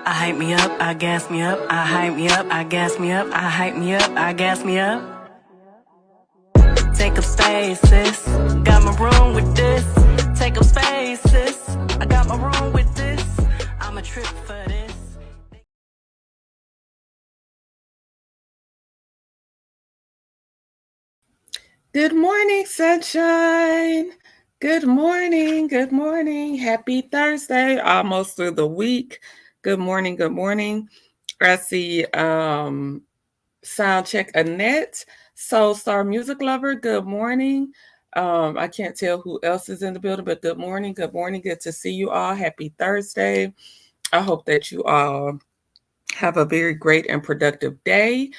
I hype me up, I gas me up, I hype me up, I gas me up, I hype me up, I gas me up. Take up space, sis. Got my room with this. Take up space, sis. I got my room with this. I'm a trip for this. Good morning, sunshine. Good morning. Good morning. Happy Thursday. Almost through the week. Good morning. Good morning. I see Sound Check Annette, Soul Star Music Lover. Good morning. I can't tell who else is in the building, but good morning. Good morning. Good to see you all. Happy Thursday. I hope that you all have a very great and productive day.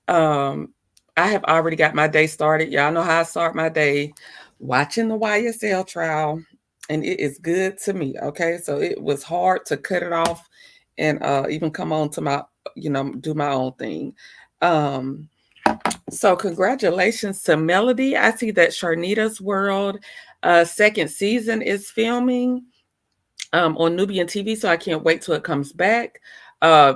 Um, I have already got my day started. Y'all know how I start my day, watching the YSL trial, and it is good to me. Okay, so it was hard to cut it off and even come on to my, do my own thing. Um, so congratulations to Melody. I see that Sharnita's World second season is filming on Nubian TV, so I can't wait till it comes back. Uh,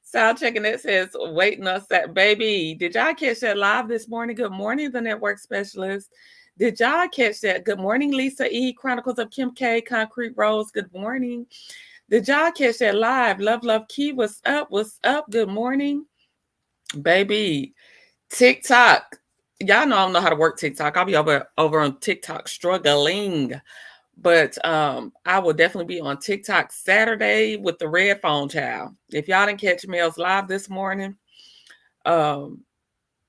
Sound checking it says, waiting us that baby. Did y'all catch that live this morning? Good morning, the network specialist. Did y'all catch that? Good morning, Lisa E. Chronicles of Kim K. Concrete Rose. Good morning. Did y'all catch that live? Love, love, Key. What's up? What's up? Good morning, baby. TikTok. Y'all know I don't know how to work TikTok. I'll be over on TikTok struggling. But I will definitely be on TikTok Saturday with the Red Phone Child. If y'all didn't catch Mel's live this morning, Mel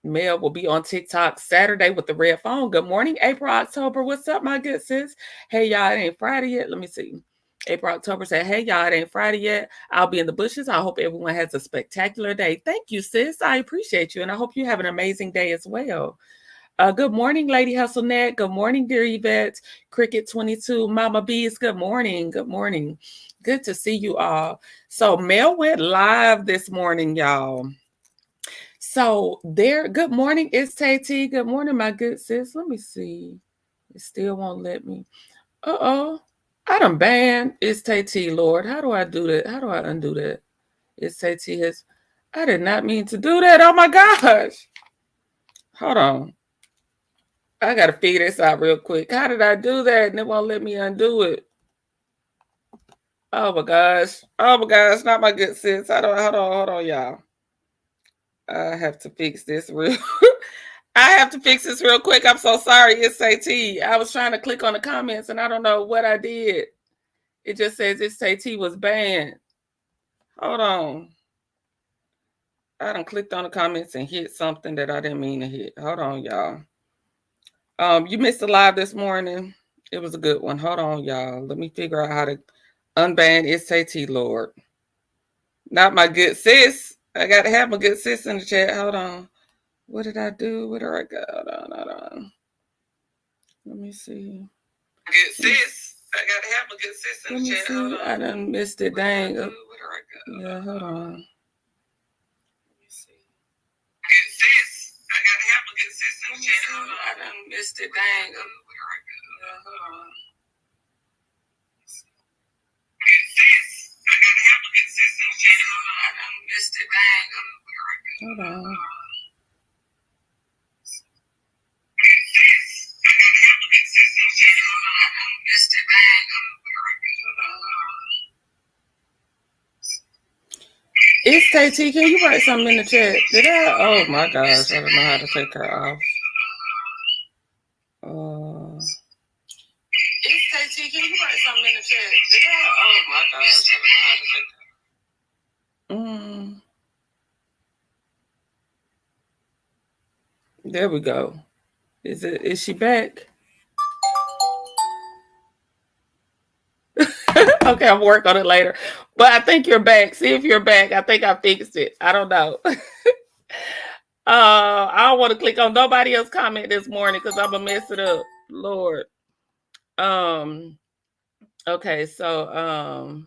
will be on TikTok Saturday with the Red Phone. Good morning, April, October. What's up, my good sis? Hey, y'all, it ain't Friday yet. Let me see. April, October said, hey, y'all, it ain't Friday yet. I'll be in the bushes. I hope everyone has a spectacular day. Thank you, sis. I appreciate you. And I hope you have an amazing day as well. Good morning, Lady Hustlenet. Good morning, dear Yvette. Cricket 22, Mama Bees. Good morning. Good morning. Good to see you all. So Mel went live this morning, y'all. So there, good morning, it's Tay. Good morning, my good sis. Let me see. It still won't let me. Uh-oh. I done banned It's Tay, Lord. How do I do that? How do I undo that? It's Tay has. I did not mean to do that. Oh my gosh. Hold on. I gotta figure this out real quick. How did I do that? And it won't let me undo it. Oh my gosh. Oh my gosh, not my good sis. Hold on, y'all. I have to fix this real I have to fix this real quick. I'm so sorry. It's AT. I was trying to click on the comments and I don't know what I did. It just says It's AT was banned. Hold on. I done clicked on the comments and hit something that I didn't mean to hit. Hold on, y'all. You missed the live this morning. It was a good one. Hold on, y'all. Let me figure out how to unban SAT, Lord. Not my good sis. I got to have my good sis in the chat. Hold on. What did I do? Where did I go? Hold on. Let me see. Good sis. I got to have my good sis in the chat. Hold on. I done missed it. Dang. Where did I go? Yeah, hold on. Let me see. Good sis. I got to have my good sis in the chat. Hold on. I done missed it. Dang. Where did I go? Yeah, hold on. Good sis. I got to have my good sis in the chat. Hold on. I done missed it. Dang. Hold on. Good sis. I got to have my good sis in the chat. Hold on. I done missed it. Dang. Hold on. It's KT. Can you write something in the chat? Did I? Oh my gosh. I don't know how to take her off. It's KT. Can you write something in the chat? Did I? Oh my gosh. I don't know how to take her. There we go. Is she back? Okay, I'll work on it later. But I think you're back. See if you're back. I think I fixed it. I don't know. I don't want to click on nobody else comment this morning because I'm gonna mess it up. Lord. Okay, so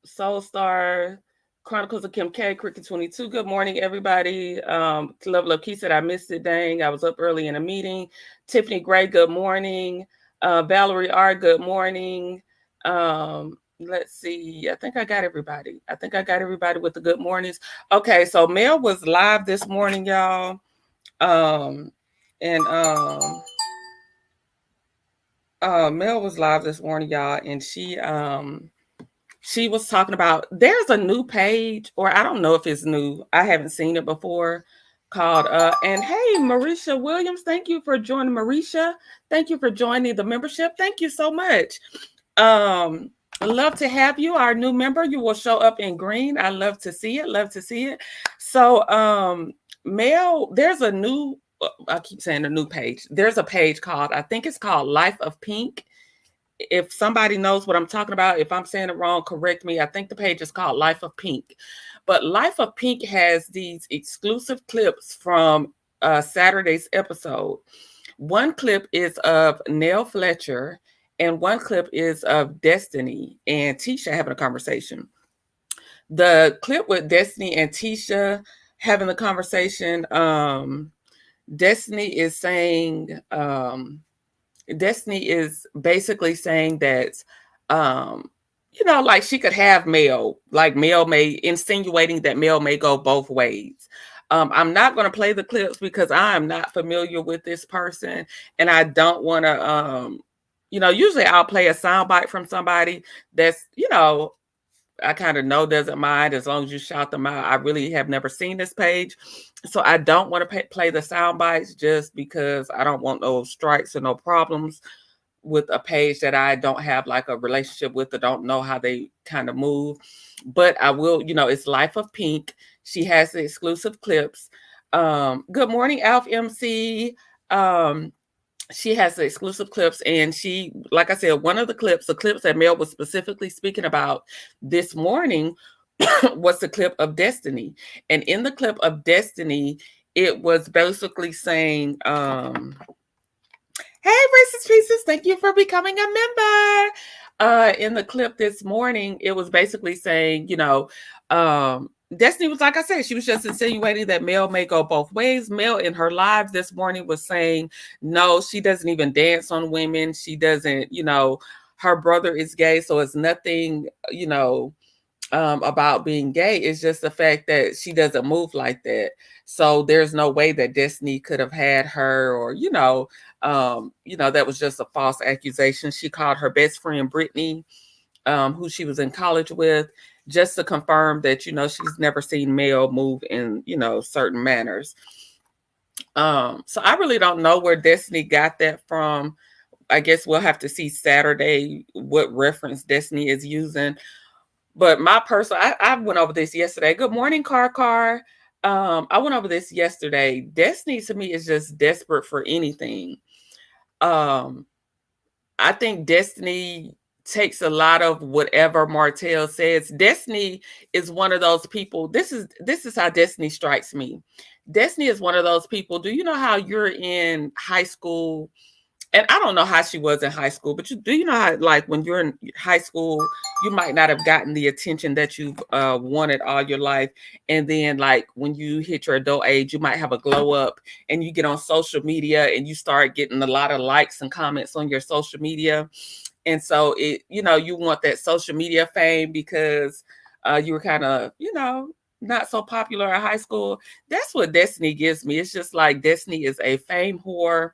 Soul Star Chronicles of Kim K, Cricket 22. Good morning, everybody. Level Up Key said I missed it. Dang, I was up early in a meeting. Tiffany Gray, good morning. Valerie R, good morning. Let's see. I think I got everybody. I think I got everybody with the good mornings. Okay, so Mel was live this morning, y'all. Um, and Mel was live this morning, y'all, and she was talking about there's a new page, or I don't know if it's new. I haven't seen it before. Called and hey, Marisha Williams, thank you for joining. Marisha, thank you for joining the membership. Thank you so much. Um, I'd love to have you, our new member. You will show up in green. I love to see it. Love to see it. So, Mel, there's a new. I keep saying a new page. There's a page called, I think it's called Life of Pink. If somebody knows what I'm talking about, if I'm saying it wrong, correct me. I think the page is called Life of Pink. But Life of Pink has these exclusive clips from Saturday's episode. One clip is of Nell Fletcher, and one clip is of Destiny and Tisha having a conversation. The clip with Destiny and Tisha having the conversation, Destiny is saying, Destiny is basically saying that, um, like she could have Mel, like Mel may, insinuating that Mel may go both ways. I'm not going to play the clips because I am not familiar with this person, and I don't want to, usually I'll play a soundbite from somebody that's, I kind of know doesn't mind as long as you shout them out. I really have never seen this page. So I don't want to play the sound bites just because I don't want no strikes or no problems with a page that I don't have like a relationship with or don't know how they kind of move. But I will, it's Life of Pink. She has the exclusive clips. Good morning, Alf MC. Um, she has the exclusive clips, and she, like I said, one of the clips that Mel was specifically speaking about this morning was the clip of Destiny. And in the clip of Destiny, it was basically saying, hey, Reese's Pieces, thank you for becoming a member. In the clip this morning, it was basically saying, Destiny was, like I said, she was just insinuating that Mel may go both ways. Mel in her live this morning was saying, no, she doesn't even dance on women. She doesn't, her brother is gay. So it's nothing, about being gay. It's just the fact that she doesn't move like that. So there's no way that Destiny could have had her, or, that was just a false accusation. She called her best friend Brittany, who she was in college with, just to confirm that, she's never seen Mel move in, certain manners. So I really don't know where Destiny got that from. I guess we'll have to see Saturday what reference Destiny is using. But my personal, I went over this yesterday. Good morning, Car. I went over this yesterday. Destiny to me is just desperate for anything. I think Destiny takes a lot of whatever Martell says. Destiny is one of those people. This is how Destiny strikes me. Destiny is one of those people. Do you know how you're in high school? And I don't know how she was in high school, but do you know how, like, when you're in high school, you might not have gotten the attention that you've wanted all your life. And then, like, when you hit your adult age, you might have a glow up and you get on social media and you start getting a lot of likes and comments on your social media. And so you want that social media fame because you were kind of, not so popular in high school. That's what Destiny gives me. It's just like Destiny is a fame whore,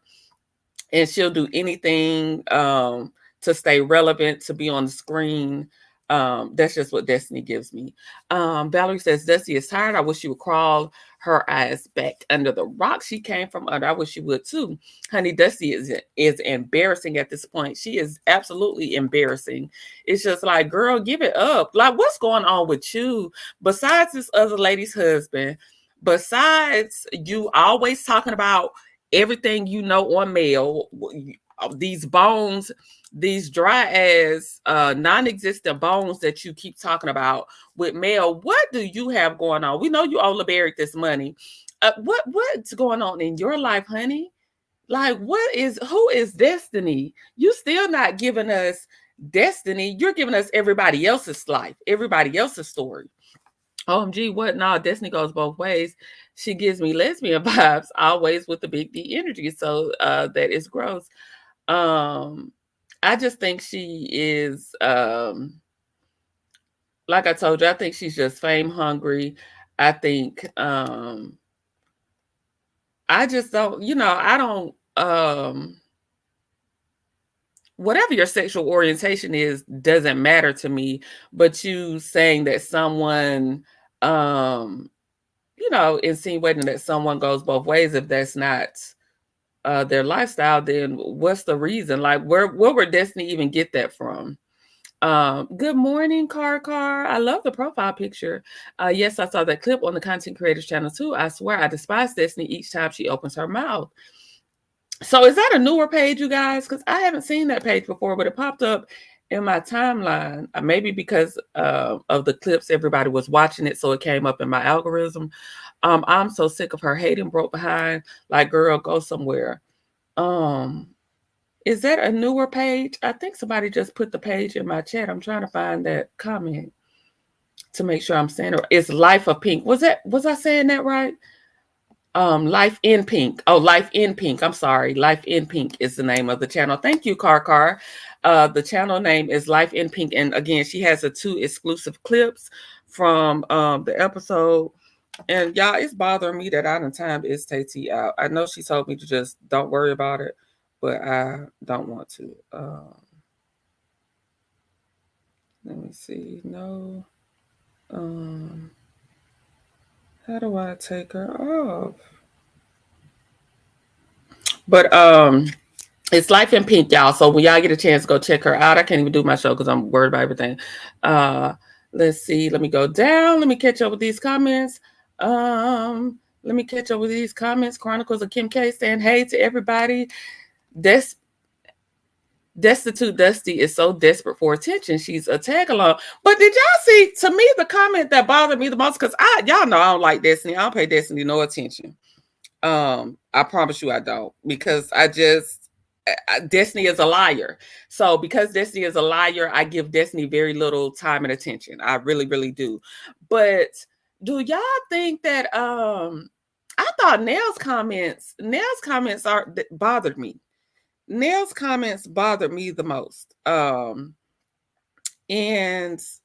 and she'll do anything to stay relevant, to be on the screen. That's just what Destiny gives me. Valerie says, Destiny is tired. I wish she would crawl her eyes back under the rock she came from under. I wish she would too. Honey, Destiny is embarrassing at this point. She is absolutely embarrassing. It's just like, girl, give it up. Like, what's going on with you? Besides this other lady's husband, besides you always talking about everything on Mel, these bones, these dry ass non-existent bones that you keep talking about with Mel, what do you have going on? We know you all buried this money. What's going on in your life, honey? Like, who is Destiny? You still not giving us Destiny. You're giving us everybody else's life, everybody else's story. OMG, what? No, Destiny goes both ways. She gives me lesbian vibes, always with the big D energy. So that is gross. I just think she is like I told you, I think she's just fame hungry. I think I just don't, I don't whatever your sexual orientation is doesn't matter to me, but you saying that someone insinuating that someone goes both ways, if that's not their lifestyle, then what's the reason? Like where would Destiny even get that from? Good morning, Car. I love the profile picture. Yes, I saw that clip on the content creators channel too. I swear I despise Destiny each time she opens her mouth. So is that a newer page, you guys? Because I haven't seen that page before, but it popped up in my timeline. Maybe because of the clips, everybody was watching it, so it came up in my algorithm. I'm so sick of her hating broke behind. Like, girl, go somewhere. Is that a newer page? I think somebody just put the page in my chat. I'm trying to find that comment to make sure I'm saying it. It's Life of Pink. Was I saying that right? Life in Pink. Oh, Life in Pink. I'm sorry. Life in Pink is the name of the channel. Thank you, Car. The channel name is Life in Pink. And again, she has the 2 exclusive clips from the episode. And y'all, it's bothering me that I done timed It's Tay out. I know she told me to just don't worry about it, but I don't want to. Let me see. No. How do I take her off? But it's Life in Pink, y'all. So when y'all get a chance, go check her out. I can't even do my show because I'm worried about everything. Let's see. Let me go down. Let me catch up with these comments. Chronicles of Kim K saying hey to everybody. Destitute Dusty is so desperate for attention. She's a tag along. But did y'all see, to me, the comment that bothered me the most? Because y'all know I don't like Destiny. I don't pay Destiny no attention. I promise you I don't. Because Destiny is a liar. So because Destiny is a liar, I give Destiny very little time and attention. I really, really do. But do y'all think that I thought Nell's comments bothered me. Nell's comments bothered me the most. Nell's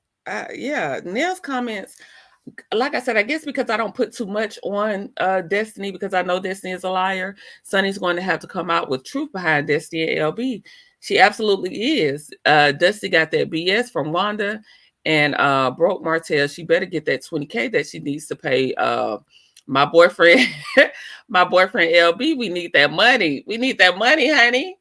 comments, like I said, I guess because I don't put too much on Destiny, because I know Destiny is a liar. Sunny's going to have to come out with truth behind Destiny and LB. She absolutely is. Dusty got that BS from Wanda and broke Martell. She better get that $20K that she needs to pay my boyfriend, my boyfriend LB. We need that money. We need that money, honey.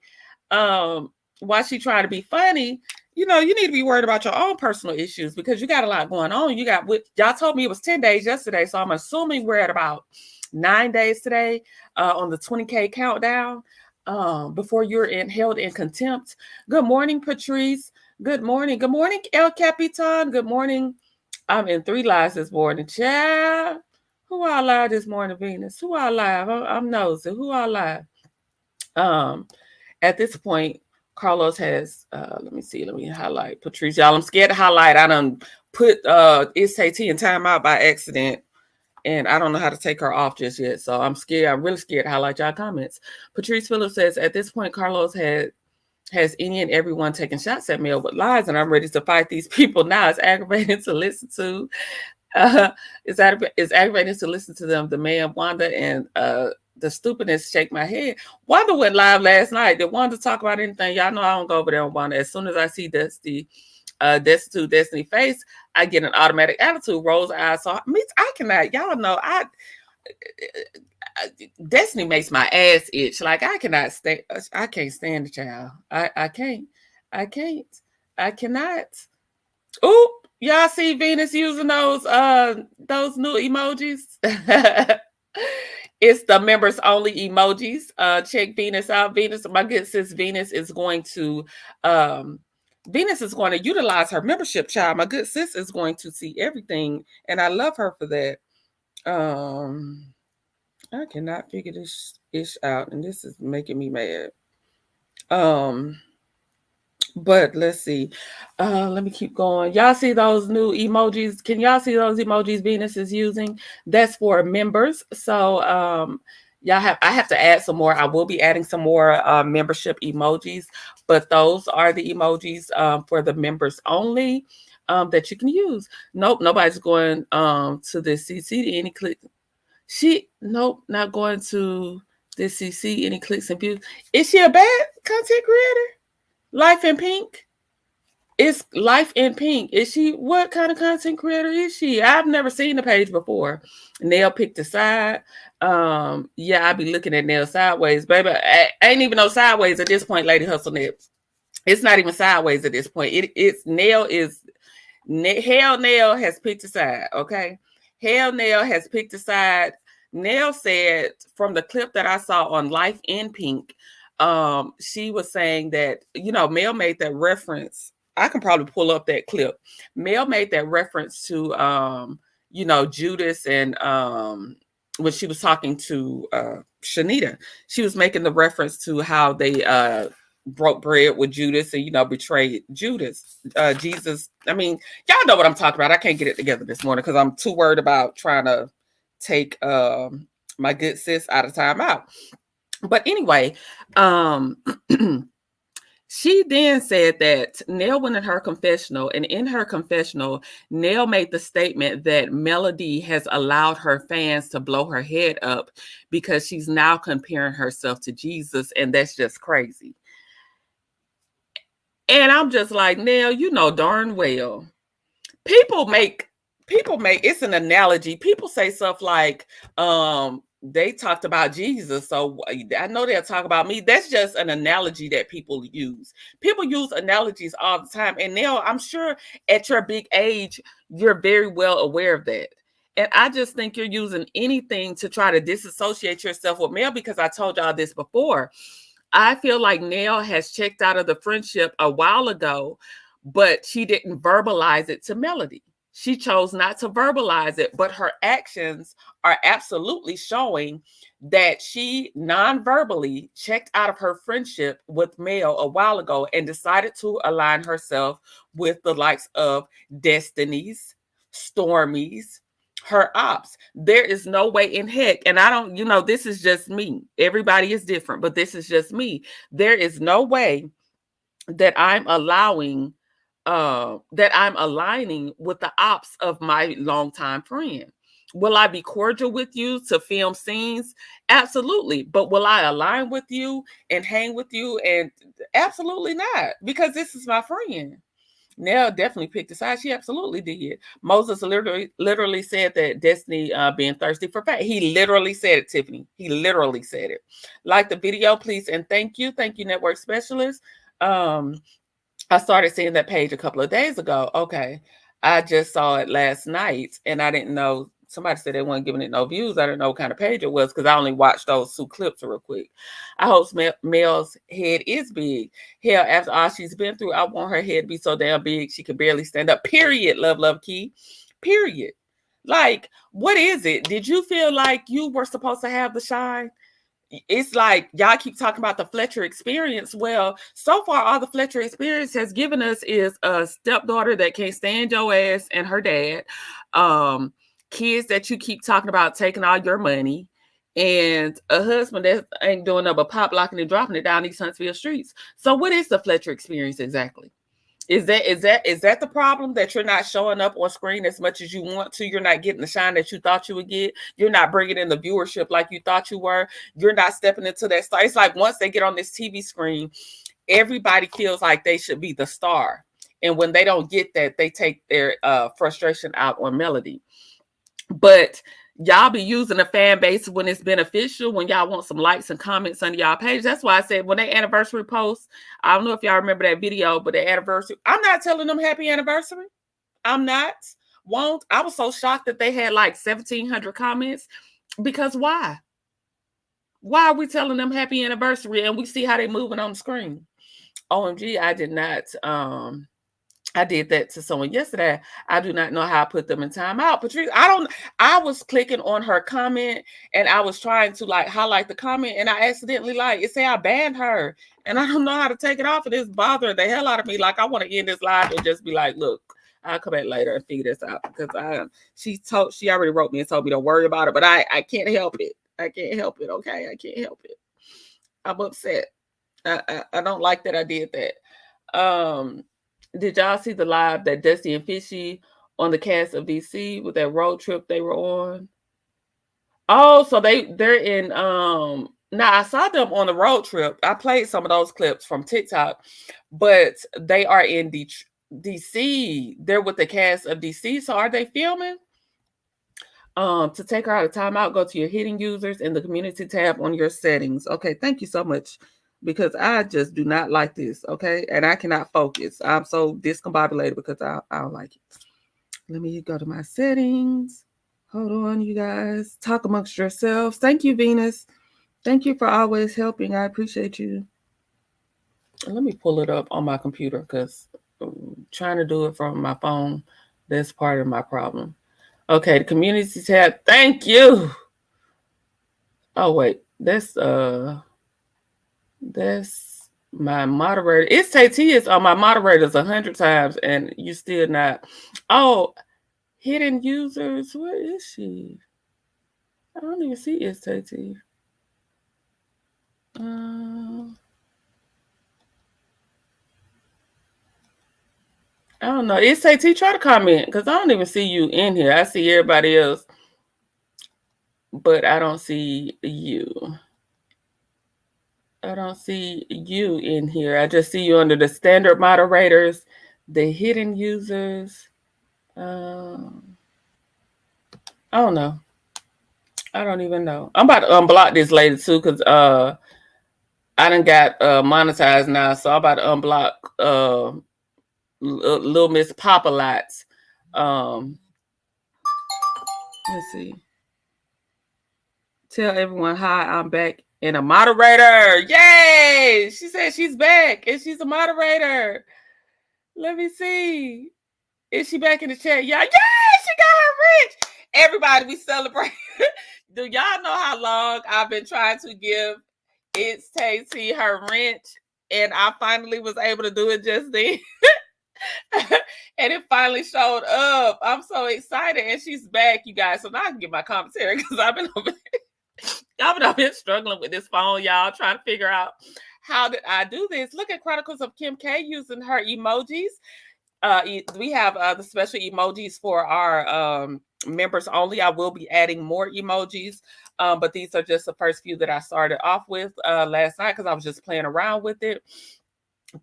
While she trying to be funny, you need to be worried about your own personal issues, because you got a lot going on. Y'all told me it was 10 days yesterday, so I'm assuming we're at about 9 days today on the 20K countdown before you're held in contempt. Good morning, Patrice. Good morning. Good morning, El Capitan. Good morning. I'm in 3 lives this morning. Child. Who all live this morning, Venus? Who all live? I'm nosy. Who all live? At this point, Carlos has, let me highlight Patrice. Y'all, I'm scared to highlight. I done put It's Tay in timeout by accident, and I don't know how to take her off just yet. So I'm scared. I'm really scared to highlight y'all comments. Patrice Phillips says, at this point, Carlos has any and everyone taking shots at Mel with lies, and I'm ready to fight these people now. It's aggravating to listen to. It's aggravating to listen to them, the man, Wanda, and the stupidness shake my head. Wanda went live last night. Did Wanda talk about anything? Y'all know I don't go over there on Wanda. As soon as I see Destitute Destiny face, I get an automatic attitude, rolls eyes. So I cannot, y'all know, Destiny makes my ass itch. Like I can't stand the child. I cannot. Oop, y'all see Venus using those new emojis? It's the members only emojis. Check Venus out. Venus, my good sis Venus is going to utilize her membership, child. My good sis is going to see everything, and I love her for that. I cannot figure this ish out, and this is making me mad. But let's see. Let me keep going. Y'all see those new emojis? Can y'all see those emojis Venus is using? That's for members. So I have to add some more. I will be adding some more membership emojis, but those are the emojis for the members only. that you can use. Nope, nobody's going to this CC any click. Nope, not going to this CC any clicks and views. Is she a bad content creator? Life in Pink? It's Life in Pink. Is she, what kind of content creator is she? I've never seen the page before. Nail picked a side. Yeah, I be looking at Nail sideways, baby. I ain't even no sideways at this point, Lady Hustle Nips. It's not even sideways at this point. It's Nail is Hell Nail has picked a side, okay? Hell Nail has picked a side. Nail said from the clip that I saw on Life in Pink, she was saying that, Mel made that reference. I can probably pull up that clip. Mel made that reference to Judas, and when she was talking to Shanita, she was making the reference to how they broke bread with Judas and betrayed Jesus. I mean, y'all know what I'm talking about. I can't get it together this morning because I'm too worried about trying to take my good sis out of timeout. But anyway, she then said that Nell went in her confessional, and in her confessional, Nell made the statement that Melody has allowed her fans to blow her head up because she's now comparing herself to Jesus, and that's just crazy. And I'm just like, Nell, you know darn well, people make it's an analogy. People say stuff like, they talked about Jesus, so I know they'll talk about me. That's just an analogy that people use. People use analogies all the time. And now I'm sure at your big age, you're very well aware of that. And I just think you're using anything to try to disassociate yourself with Mel, because I told y'all this before. I feel like Nell has checked out of the friendship a while ago, but she didn't verbalize it to Melody. She chose not to verbalize it, but her actions are absolutely showing that she non-verbally checked out of her friendship with Mel a while ago and decided to align herself with the likes of Destiny's, Stormy's, her ops. There is no way in heck, and I don't, this is just me. Everybody is different, but this is just me. There is no way that I'm allowing that I'm aligning with the ops of my longtime friend. Will I be cordial with you to film scenes? Absolutely. But will I align with you and hang with you? And absolutely not, because this is my friend. Nell definitely picked a side. She absolutely did. Moses literally said that Destiny being thirsty for fat. He literally said it, Tiffany. He literally said it. Like the video, please, and thank you. Thank you, Network Specialist. I started seeing that page a couple of days ago. Okay. I just saw it last night and I didn't know. Somebody said they weren't giving it no views. I didn't know what kind of page it was because I only watched those two clips real quick. I hope Mel's head is big. Hell, after all she's been through, I want her head to be so damn big she can barely stand up. Period. Love Key. Period. Like, what is it? Did you feel like you were supposed to have the shine? It's like y'all keep talking about the Fletcher experience. Well, so far all the Fletcher experience has given us is a stepdaughter that can't stand your ass and her dad, kids that you keep talking about taking all your money, and a husband that ain't doing nothing but pop locking and dropping it down these Huntsville streets. So what is the Fletcher experience exactly? Is that the problem, that you're not showing up on screen as much as you want to? You're not getting the shine that you thought you would get. You're not bringing in the viewership like you thought you were. You're not stepping into that star. It's like once they get on this TV screen, everybody feels like they should be the star. And when they don't get that, they take their frustration out on Melody. But y'all be using the fan base when it's beneficial, when y'all want some likes and comments on y'all page. That's why I said when they anniversary post, I don't know if y'all remember that video, but the anniversary, I'm not telling them happy anniversary. I'm not. Won't. I was so shocked that they had like 1,700 comments, because why? Why are we telling them happy anniversary and we see how they moving on the screen? OMG, I did not. I did that to someone yesterday. I do not know how I put them in timeout. Patrice, I was clicking on her comment and I was trying to like highlight the comment and I accidentally it say I banned her and I don't know how to take it off, and it's bothering the hell out of me. Like, I want to end this live and just be like, look, I'll come back later and figure this out, because she already wrote me and told me don't worry about it, but I can't help it. I can't help it. Okay. I can't help it. I'm upset. I don't like that I did that. Did y'all see the live that Dusty and Fishy on the cast of DC with that road trip they were on? Oh, so they're in now I saw them on the road trip. I played some of those clips from TikTok, but they are in DC. They're with the cast of DC. So are they filming? To take her out of timeout, go to your hidden users in the community tab on your settings. Okay, thank you so much. Because I just do not like this, okay? And I cannot focus. I'm so discombobulated because I don't like it. Let me go to my settings. Hold on, you guys. Talk amongst yourselves. Thank you, Venus. Thank you for always helping. I appreciate you. Let me pull it up on my computer because trying to do it from my phone, that's part of my problem. Okay, the community tab. Thank you. Oh wait, that's my moderator. It's Tay is on my moderators 100 times, and you still not. Oh, hidden users. Where is she? I don't even see it's Tay. I don't know. It's Tay. Try to comment because I don't even see you in here. I see everybody else, but I don't see you. I don't see you in here. I just see you under the standard moderators, the hidden users. I don't know. I don't even know. I'm about to unblock this lady too because I done got monetized now, so I'm about to unblock Little Miss Papa Lots. Let's see. Tell everyone hi, I'm back and a moderator. Yay! She said she's back and she's a moderator. Let me see. Is she back in the chat? Yeah, she got her rich. Everybody, we celebrate. Do y'all know how long I've been trying to give It's Tasty her rent? And I finally was able to do it just then. And it finally showed up. I'm so excited. And she's back, you guys. So now I can get my commentary because I've been struggling with this phone, y'all, trying to figure out how did I do this. Look at Chronicles of Kim K using her emojis. We have the special emojis for our members only. I will be adding more emojis, but these are just the first few that I started off with last night because I was just playing around with it.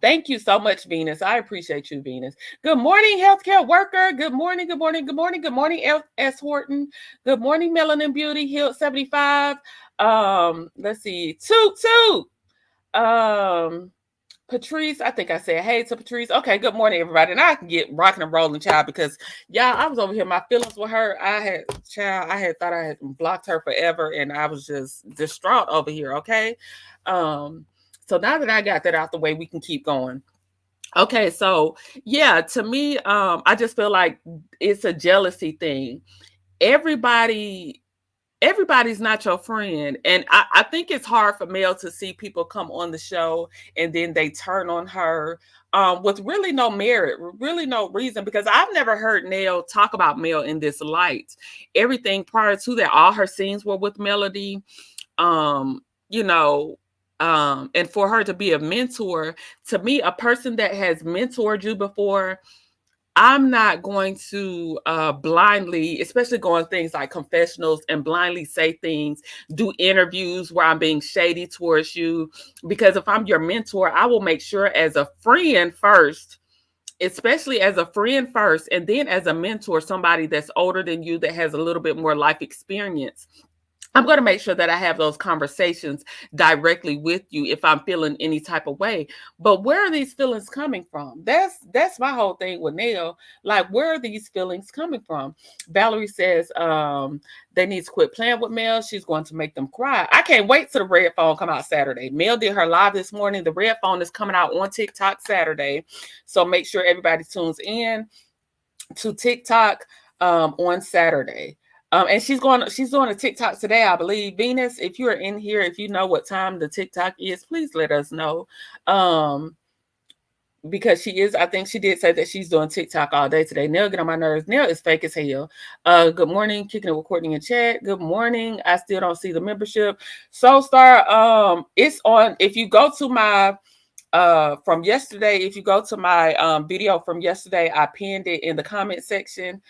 Thank you so much, Venus. I appreciate you, Venus. Good morning, healthcare worker. Good morning, good morning, good morning, good morning, S. Horton. Good morning, Melanin Beauty, Hilt 75. Let's see, Toot. Patrice, I think I said hey to Patrice. Okay, good morning, everybody. Now I can get rocking and rolling, child, because y'all, I was over here, my feelings with her. I had thought I had blocked her forever, and I was just distraught over here. Okay. So now that I got that out the way, we can keep going. Okay, so yeah, to me, I just feel like it's a jealousy thing. Everybody's not your friend. And I think it's hard for Mel to see people come on the show and then they turn on her with really no merit, really no reason, because I've never heard Nell talk about Mel in this light. Everything prior to that, all her scenes were with Melody. And for her to be a mentor, to me, a person that has mentored you before, I'm not going to blindly, especially going things like confessionals and blindly say things, do interviews where I'm being shady towards you. Because if I'm your mentor, I will make sure as a friend first, especially as a friend first, and then as a mentor, somebody that's older than you, that has a little bit more life experience. I'm going to make sure that I have those conversations directly with you if I'm feeling any type of way. But where are these feelings coming from? That's my whole thing with Nell. Like, where are these feelings coming from? Valerie says they need to quit playing with Mel. She's going to make them cry. I can't wait till the red phone come out Saturday. Mel did her live this morning. The red phone is coming out on TikTok Saturday. So make sure everybody tunes in to TikTok on Saturday. And she's doing a TikTok today, I believe. Venus, if you're in here, if you know what time the TikTok is, please let us know. Because I think she did say that she's doing TikTok all day today. Nell, get on my nerves. Nell is fake as hell. Good morning, kicking it with Courtney in chat. Good morning. I still don't see the membership. Soul Star, it's on. If you go to my from yesterday. If you go to my video from yesterday, I pinned it in the comment section.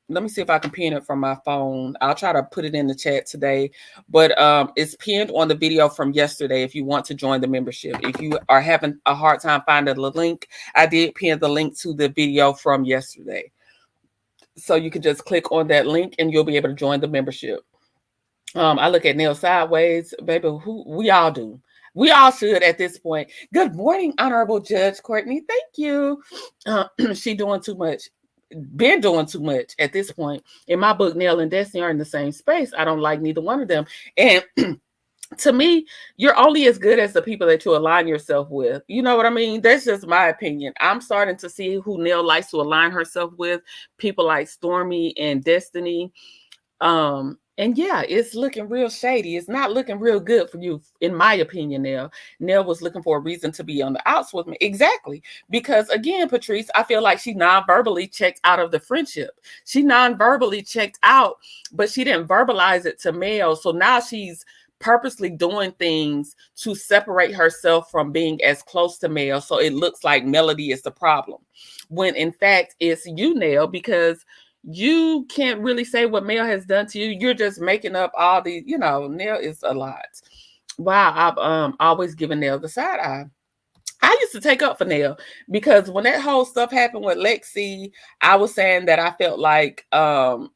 Let me see if I can pin it from my phone. I'll try to put it in the chat today, but it's pinned on the video from yesterday if you want to join the membership. If you are having a hard time finding the link, I did pin the link to the video from yesterday. So you can just click on that link and you'll be able to join the membership. I look at Neil sideways, baby. Who we all do. We all should at this point. Good morning, Honorable Judge Courtney. Thank you. She doing too much. Been doing too much at this point. In my book, Neil and Destiny are in the same space. I don't like neither one of them. And to me, you're only as good as the people that you align yourself with. You know what I mean? That's just my opinion. I'm starting to see who Neil likes to align herself with. People like Stormy and Destiny. And yeah, it's looking real shady. It's not looking real good for you, in my opinion. Nell was looking for a reason to be on the outs with me. Exactly. Because again, Patrice, I feel like she non-verbally checked out of the friendship. She non-verbally checked out, but she didn't verbalize it to Mel. So now she's purposely doing things to separate herself from being as close to Mel. So it looks like Melody is the problem, when in fact it's you, Nell, because you can't really say what Mel has done to you. You're just making up all these, Nell is a lot. Wow, I've always given Nell the side eye. I used to take up for Nell because when that whole stuff happened with Lexi, I was saying that I felt like Nell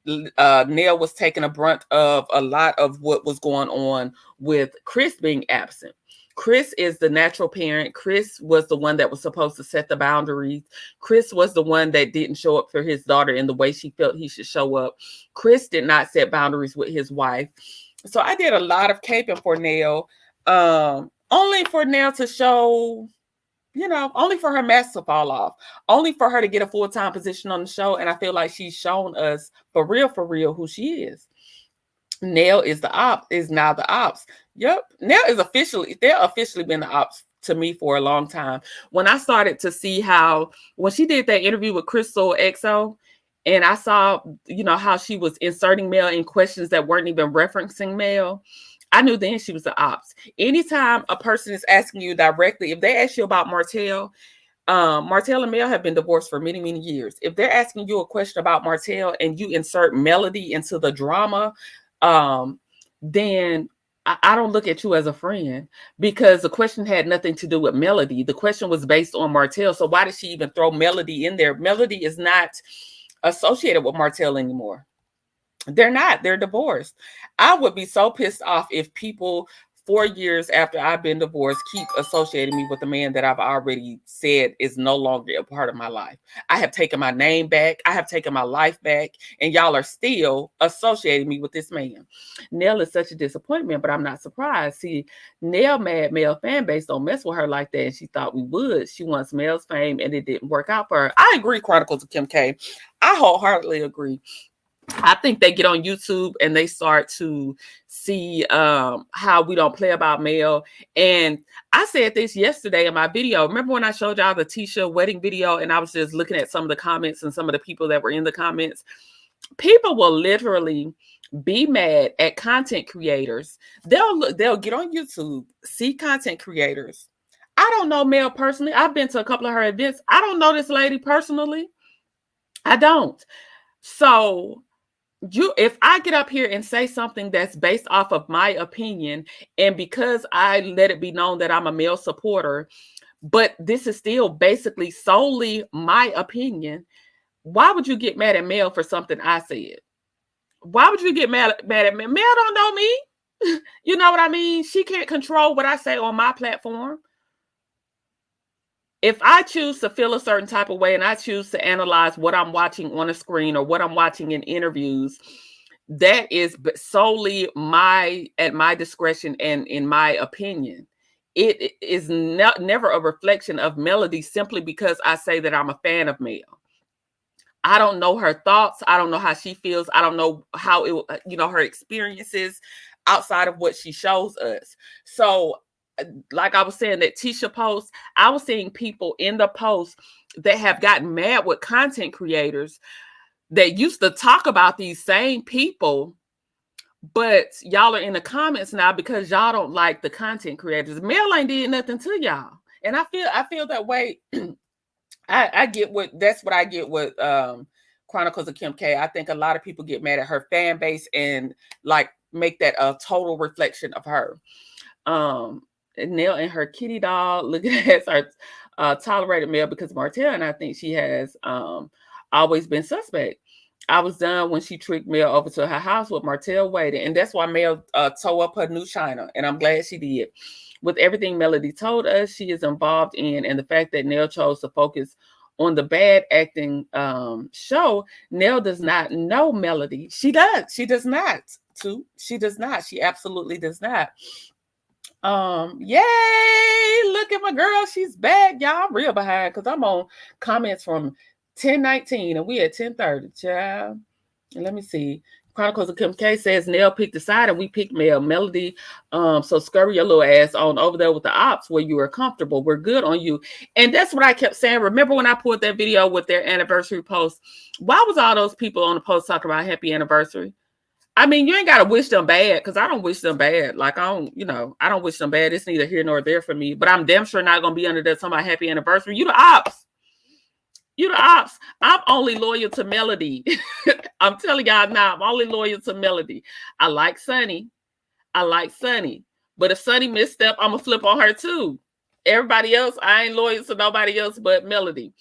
was taking a brunt of a lot of what was going on with Chris being absent. Chris is the natural parent. Chris was the one that was supposed to set the boundaries. Chris was the one that didn't show up for his daughter in the way she felt he should show up. Chris did not set boundaries with his wife. So I did a lot of caping for Nell, only for Nell to show, only for her mask to fall off, only for her to get a full-time position on the show. And I feel like she's shown us for real who she is. Nell is now the ops. Yep. Nell is they're officially been the ops to me for a long time. When I started to see when she did that interview with Crystal XO, and I saw, how she was inserting Mel in questions that weren't even referencing Mel, I knew then she was the ops. Anytime a person is asking you directly, if they ask you about Martell, Martell and Mel have been divorced for many, many years. If they're asking you a question about Martell and you insert Melody into the drama, then I don't look at you as a friend, because the question had nothing to do with Melody. The question was based on Martell. So why did she even throw Melody in there? Melody is not associated with Martell anymore. They're not. They're divorced. I would be so pissed off if people 4 years after I've been divorced keep associating me with a man that I've already said is no longer a part of my life. I have taken my name back. I have taken my life back, and y'all are still associating me with this man. Nell is such a disappointment, but I'm not surprised. See, Nell mad Mel fan base don't mess with her like that, and she thought we would. She wants Mel's fame, and it didn't work out for her. I agree, Chronicles of Kim K. I wholeheartedly agree. I think they get on YouTube and they start to see how we don't play about Mel. And I said this yesterday in my video. Remember when I showed y'all the Tisha wedding video and I was just looking at some of the comments and some of the people that were in the comments? People will literally be mad at content creators. They'll get on YouTube, see content creators. I don't know Mel personally. I've been to a couple of her events. I don't know this lady personally. I don't. So if I get up here and say something that's based off of my opinion, and because I let it be known that I'm a Mel supporter, but this is still basically solely my opinion, why would you get mad at Mel for something I said? Why would you get mad at Mel? Mel don't know me. You know what I mean? She can't control what I say on my platform. If I choose to feel a certain type of way and I choose to analyze what I'm watching on a screen or what I'm watching in interviews, that is solely at my discretion and in my opinion. It is never a reflection of Melody simply because I say that I'm a fan of Mel. I don't know her thoughts. I don't know how she feels. I don't know how her experiences outside of what she shows us. So like I was saying, that Tisha post, I was seeing people in the post that have gotten mad with content creators that used to talk about these same people But y'all are in the comments now because y'all don't like the content creators. Mel ain't did nothing to y'all. And I feel that way. I get that's what I get with Chronicles of Kim K. I think a lot of people get mad at her fan base and like make that a total reflection of her. Nell and her kitty doll looking at her tolerated Mel because Martell, and I think she has always been suspect. I was done when she tricked Mel over to her house with Martell waiting, and that's why Mel tore up her new china, and I'm glad she did. With everything Melody told us she is involved in, and the fact that Nell chose to focus on the bad acting show, Nell does not know Melody. She does. She does not. Too. She does not. She absolutely does not. Yay! Look at my girl. She's back. Y'all, I'm real behind because I'm on comments from 10:19 and we at 10:30. Child. Let me see. Chronicles of Kim K says Nell picked a side and we picked Melody. So scurry your little ass on over there with the ops where you are comfortable. We're good on you. And that's what I kept saying. Remember when I put that video with their anniversary post? Why was all those people on the post talking about happy anniversary? I mean, you ain't got to wish them bad because I don't wish them bad. Like, I don't wish them bad. It's neither here nor there for me. But I'm damn sure not going to be under that somebody happy anniversary. You the ops. You the ops. I'm only loyal to Melody. I'm telling y'all now, I'm only loyal to Melody. I like Sunny. But if Sunny misstep, I'm going to flip on her too. Everybody else, I ain't loyal to nobody else but Melody.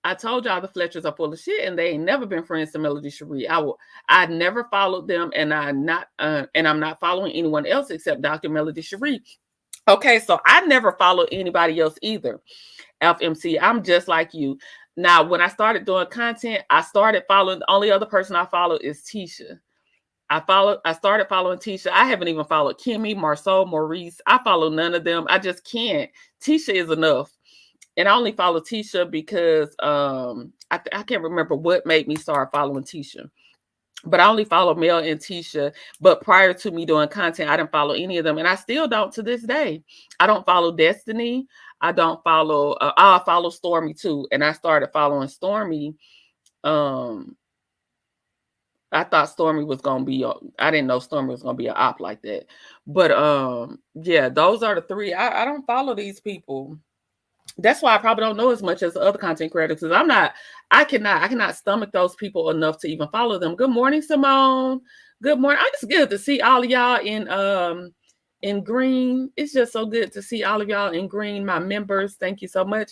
I told y'all the Fletchers are full of shit, and they ain't never been friends to Melody Cherie. I never followed them, and I'm not following anyone else except Dr. Melody Cherie. Okay, so I never followed anybody else either. FMC, I'm just like you. Now, when I started doing content, I started following. The only other person I follow is Tisha. I started following Tisha. I haven't even followed Kimmy, Marceau, Maurice. I follow none of them. I just can't. Tisha is enough. And I only follow Tisha because I can't remember what made me start following Tisha. But I only follow Mel and Tisha. But prior to me doing content, I didn't follow any of them. And I still don't to this day. I don't follow Destiny. I don't follow, I follow Stormy too. And I started following Stormy. I thought Stormy was going to be, I didn't know Stormy was going to be an op like that. But yeah, those are the three. I don't follow these people. That's why I probably don't know as much as the other content creators because I cannot stomach those people enough to even follow them. Good morning, Simone. Good morning. It's good to see all of y'all in green. It's just so good to see all of y'all in green, my members. Thank you so much.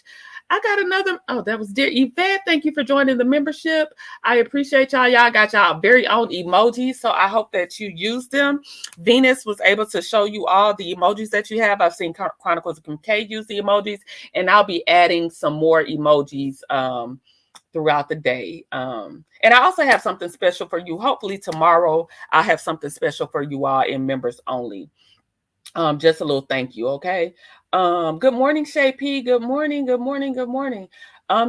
I got another. Oh, that was dear Yvette. Thank you for joining the membership. I appreciate y'all. Y'all got y'all very own emojis, so I hope that you use them. Venus was able to show you all the emojis that you have. I've seen Chronicles of Kim K use the emojis, and I'll be adding some more emojis throughout the day. And I also have something special for you. Hopefully tomorrow I'll have something special for you all in members only. Just a little thank you, okay? Good morning, Shay P. Good morning.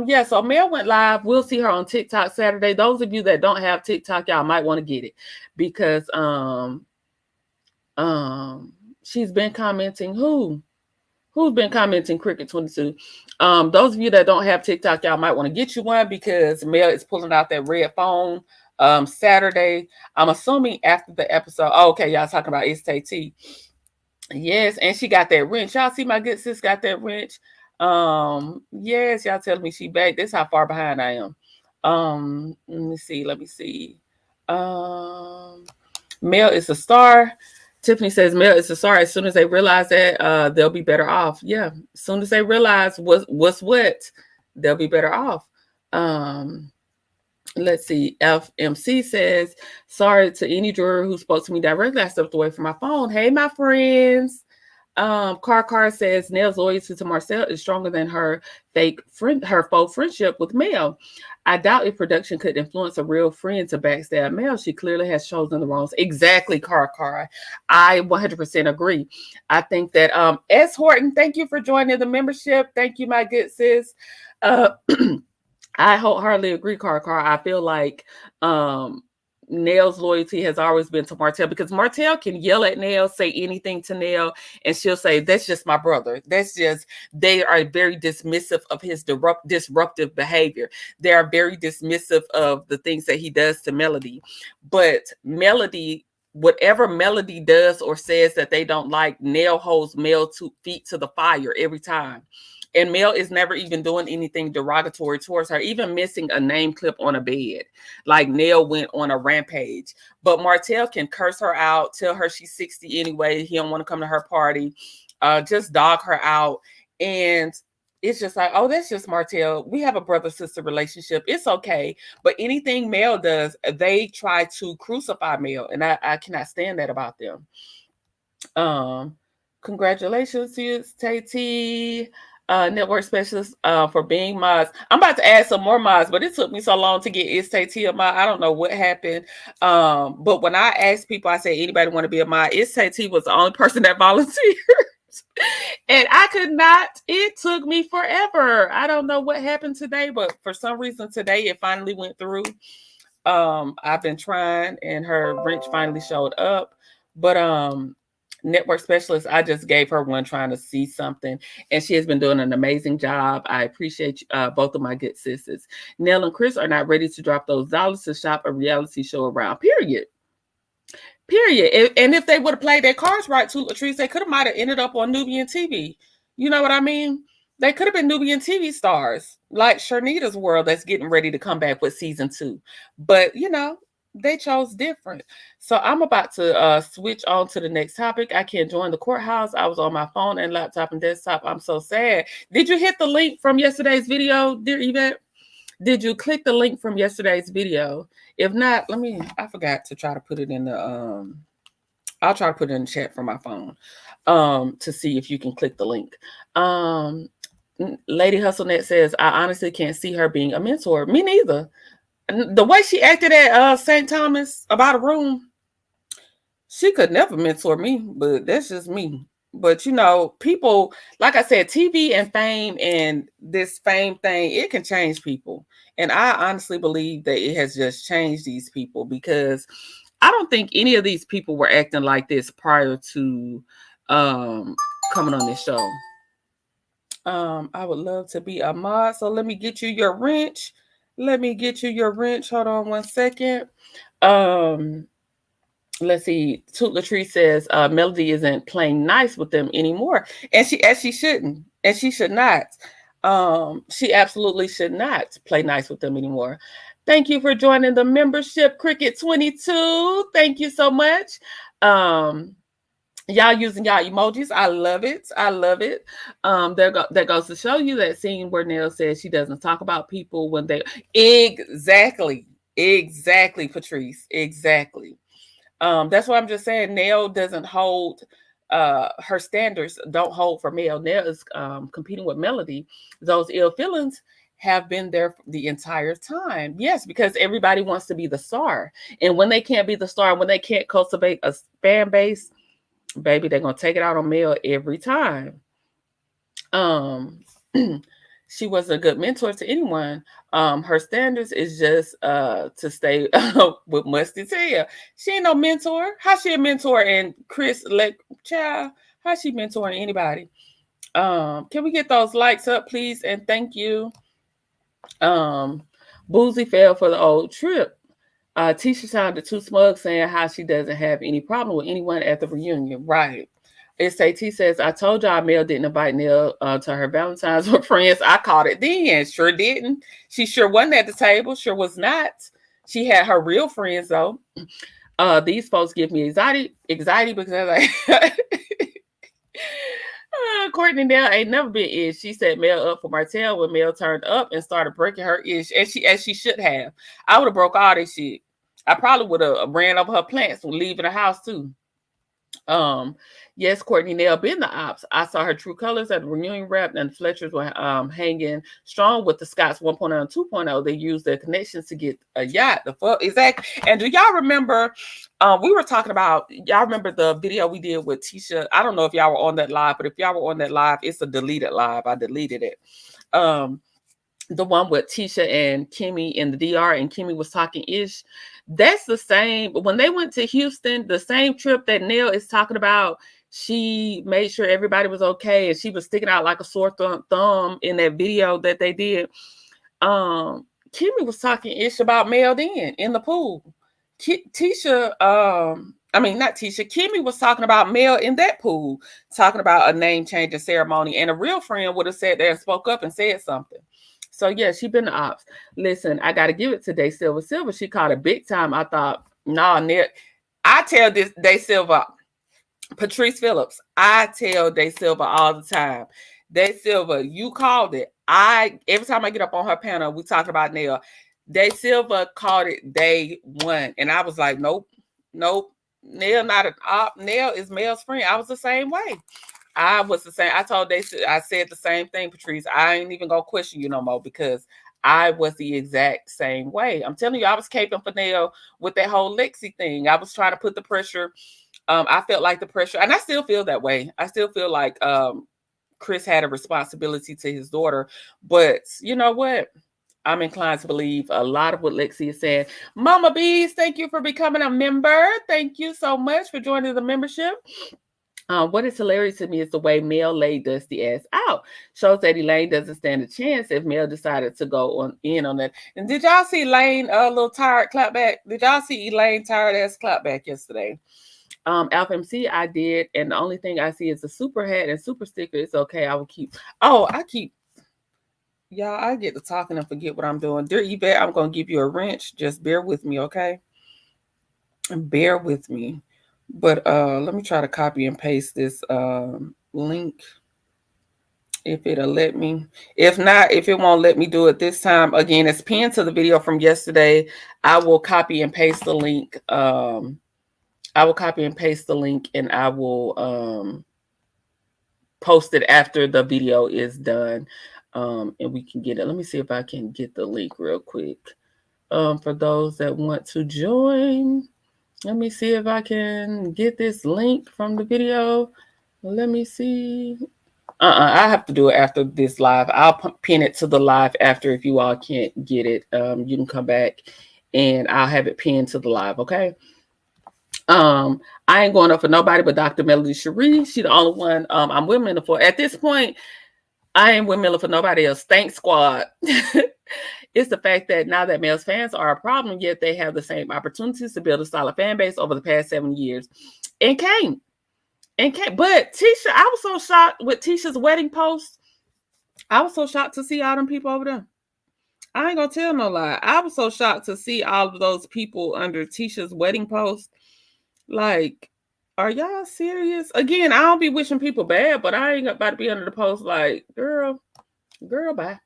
Yeah, so Mel went live. We'll see her on TikTok Saturday. Those of you that don't have TikTok, y'all might want to get it because she's been commenting. Who's been commenting Cricket 22? Those of you that don't have TikTok, y'all might want to get you one because Mel is pulling out that red phone Saturday. I'm assuming after the episode. Oh, okay, y'all talking about STT. Yes, and she got that wrench. Y'all see my good sis got that wrench. Yes, y'all telling me she back. This how far behind I am. Let me see. Mel is a star. Tiffany says Mel is a star. As soon as they realize that, they'll be better off. Yeah, as soon as they realize what's what, they'll be better off. Let's see. FMC says, sorry to any juror who spoke to me directly. I stepped away from my phone. Hey, my friends. Car says Nell's loyalty to Marcel is stronger than her faux friendship with Mel. I doubt if production could influence a real friend to backstab Mel. She clearly has chosen the wrongs. Exactly, Car. I 100% agree. I think that S. Horton, thank you for joining the membership. Thank you, my good sis. I wholeheartedly agree, Car. I feel like Nell's loyalty has always been to Martell because Martell can yell at Nell, say anything to Nell, and she'll say, that's just my brother. They are very dismissive of his disruptive behavior. They are very dismissive of the things that he does to Melody. But Melody whatever Melody does or says that they don't like, Nell holds Mel feet to the fire every time. And Mel is never even doing anything derogatory towards her, even missing a name clip on a bed. Like Nell went on a rampage. But Martell can curse her out, tell her she's 60 anyway. He don't want to come to her party, just dog her out. And it's just like, oh, that's just Martell. We have a brother-sister relationship. It's okay. But anything Mel does, they try to crucify Mel. And I cannot stand that about them. Congratulations to you, Tay network specialist, for being mods. I'm about to add some more mods, but it took me so long to get Is Tay a mod. I don't know what happened. But when I asked people, I said, anybody want to be a mod? Is Tay was the only person that volunteered. And I could not. It took me forever. I don't know what happened today, but for some reason today it finally went through. I've been trying, and her wrench finally showed up. But network specialist, I just gave her one trying to see something, and she has been doing an amazing job. I appreciate both of my good sisters. Nell and Chris are not ready to drop those dollars to shop a reality show around. Period. And if they would have played their cards right to Latrice, they could have might have ended up on Nubian TV. You know what I mean? They could have been Nubian TV stars, like Sharnita's World that's getting ready to come back with season 2. But, they chose different. So I'm about to switch on to the next topic. I can't join the courthouse. I was on my phone and laptop and desktop. I'm so sad. Did you hit the link from yesterday's video, dear Yvette? Did you click the link from yesterday's video? If not, I forgot to try to put it in the, I'll try to put it in the chat from my phone to see if you can click the link. Lady HustleNet says, I honestly can't see her being a mentor. Me neither. The way she acted at St. Thomas about a room, she could never mentor me, but that's just me. But people, like I said, TV and fame and this fame thing, it can change people. And I honestly believe that it has just changed these people, because I don't think any of these people were acting like this prior to coming on this show. I would love to be a mod. So let me get you your wrench. Hold on one second. Let's see. Toot Latrice says Melody isn't playing nice with them anymore, and she shouldn't, and she should not. She absolutely should not play nice with them anymore. Thank you for joining the membership, Cricket 22. Thank you so much. Y'all using y'all emojis. I love it. That goes to show you that scene where Nell says she doesn't talk about people when they exactly, Patrice, exactly. That's why I'm just saying Nell doesn't hold her standards don't hold for Mel. Nell is competing with Melody. Those ill feelings have been there the entire time. Yes, because everybody wants to be the star. And when they can't be the star, when they can't cultivate a fan base, baby, they're gonna take it out on Mel every time. She wasn't a good mentor to anyone. Her standards is just to stay with Musty Tail. She ain't no mentor. How she a mentor? And Chris, child, how she mentoring anybody? Can we get those likes up, please? And thank you. Boozy fell for the old trip. Tisha sounded too smug, saying how she doesn't have any problem with anyone at the reunion. Right. SAT says, I told y'all Mel didn't invite Nell to her Valentine's with friends. I caught it then. Sure didn't. She sure wasn't at the table. Sure was not. She had her real friends, though. These folks give me anxiety because like Courtney Nell ain't never been ish. She set Mel up for Martell when Mel turned up and started breaking her ish, as she should have. I would have broke all this shit. I probably would have ran over her plants and leaving the house too. Yes, Courtney Nell been the ops. I saw her true colors at the reunion rep, and the Fletchers were hanging strong with the Scots 1.0 and 2.0. They used their connections to get a yacht. The fuck exactly. And do y'all remember? We were talking about. Y'all remember the video we did with Tisha? I don't know if y'all were on that live, but if y'all were on that live, it's a deleted live. I deleted it. The one with Tisha and Kimmy in the DR, and Kimmy was talking ish. That's the same. When they went to Houston, the same trip that Nell is talking about, she made sure everybody was okay, and she was sticking out like a sore thumb in that video that they did. Kimmy was talking ish about Mel then in the pool. Tisha, I mean, not Tisha, Kimmy was talking about Mel in that pool, talking about a name changing ceremony, and a real friend would have sat there and spoke up and said something. So yeah, she been the ops. Listen, I got to give it to Day Silver. Silver, she caught it big time. I thought, nah, Nick. I tell this Day Silver, Patrice Phillips, I tell Day Silver all the time. Day Silver, you called it. Every time I get up on her panel, we talk about Nell. Day Silver called it day one. And I was like, nope. Nell not an op. Nell is Mel's friend. I was the same way. I was the same. I said the same thing, Patrice. I ain't even gonna question you no more because I was the exact same way. I'm telling you, I was caping for Nell with that whole Lexi thing. I was trying to put the pressure. I felt like the pressure, and I still feel that way. I still feel like Chris had a responsibility to his daughter. But you know what? I'm inclined to believe a lot of what Lexi is saying. Mama Bees, thank you for becoming a member. Thank you so much for joining the membership. What is hilarious to me is the way Mel laid Dusty ass out. Shows that Elaine doesn't stand a chance if Mel decided to go in on that. And did y'all see Elaine a little tired clap back? Did y'all see Elaine tired ass clap back yesterday? Alpha MC, I did, and the only thing I see is a super hat and super sticker. It's okay. I will keep. Oh, y'all. I get to talking and forget what I'm doing. Dear Yvette, I'm gonna give you a wrench. Just bear with me, okay? Bear with me. But let me try to copy and paste this link if it'll let me. If not, if it won't let me do it this time, again, it's pinned to the video from yesterday. I will copy and paste the link. I will copy and paste the link and I will post it after the video is done. And we can get it. Let me see if I can get the link real quick. For those that want to join, let me see if I can get this link from the video. Let me see. I have to do it after this live. I'll pin it to the live after if you all can't get it. You can come back and I'll have it pinned to the live, okay? I ain't going up for nobody but Dr. Melody Cherie. She the only one I'm with Miller for. At this point, I ain't with Miller for nobody else. Thanks, squad. It's the fact that now that Mel's fans are a problem, yet they have the same opportunities to build a solid fan base over the past 7 years. And can't. But Tisha, I was so shocked with Tisha's wedding post. I was so shocked to see all them people over there. I ain't gonna tell no lie. I was so shocked to see all of those people under Tisha's wedding post. Like, are y'all serious? Again, I don't be wishing people bad, but I ain't about to be under the post like, girl, bye.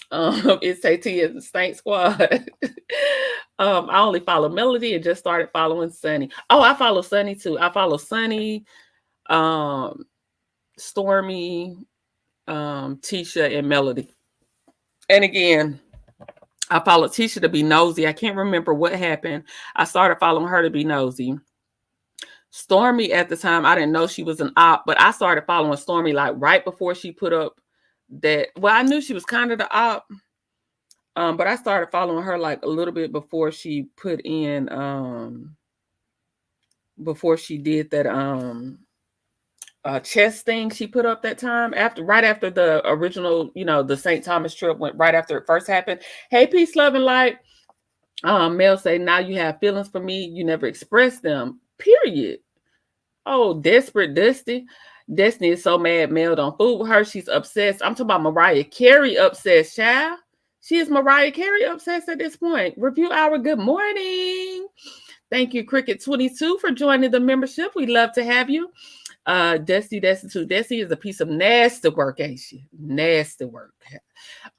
It's AT and the Stank Squad. I only follow Melody and just started following Sunny. Oh, I follow Sunny too. I follow Sunny, Stormy, Tisha, and Melody. And again, I followed Tisha to be nosy. I can't remember what happened. I started following her to be nosy. Stormy at the time, I didn't know she was an op, but I started following Stormy like right before she put up that. Well, I knew she was kind of the op, but I started following her like a little bit before she put in, before she did that chess thing she put up that time right after the original, the St. Thomas trip went right after it first happened. Hey, peace, love, and light. Mel say, now you have feelings for me. You never expressed them, period. Oh, desperate Dusty. Destiny is so mad Mel don't fool with her. She's obsessed. I'm talking about Mariah Carey obsessed, child. She is Mariah Carey obsessed at this point. Review Hour, good morning. Thank you, Cricket22, for joining the membership. We'd love to have you. Dusty is a piece of nasty work, ain't she? Nasty work.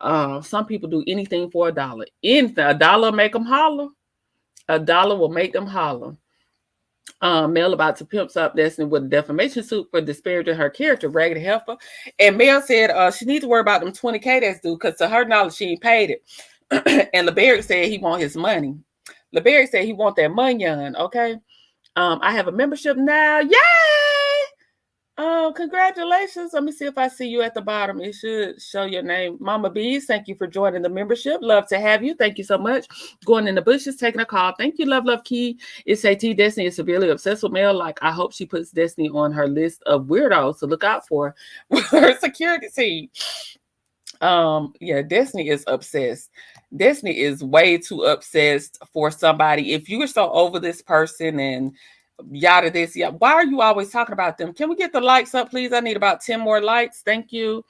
Some people do anything for $1. $1 will make them holler. $1 will make them holler. Mel about to pimp up Destiny with a defamation suit for disparaging her character, Raggedy Heifer. And Mel said she needs to worry about them $20K that's due because to her knowledge, she ain't paid it. And LeBerrick said he want his money. LeBerrick said he want that money, okay? I have a membership now. Yay! Congratulations. Let me see if I see you at the bottom. It should show your name. Mama Bees, thank you for joining the membership. Love to have you. Thank you so much. Going in the bushes, taking a call. Thank you, Love Key. It's AT. Destiny is severely obsessed with Mel. Like, I hope she puts Destiny on her list of weirdos to look out for her security team. Yeah, Destiny is obsessed. Destiny is way too obsessed for somebody. If you are so over this person and yada this, yeah, why are you always talking about them? Can we get the likes up, please? I need about 10 more likes. Thank you.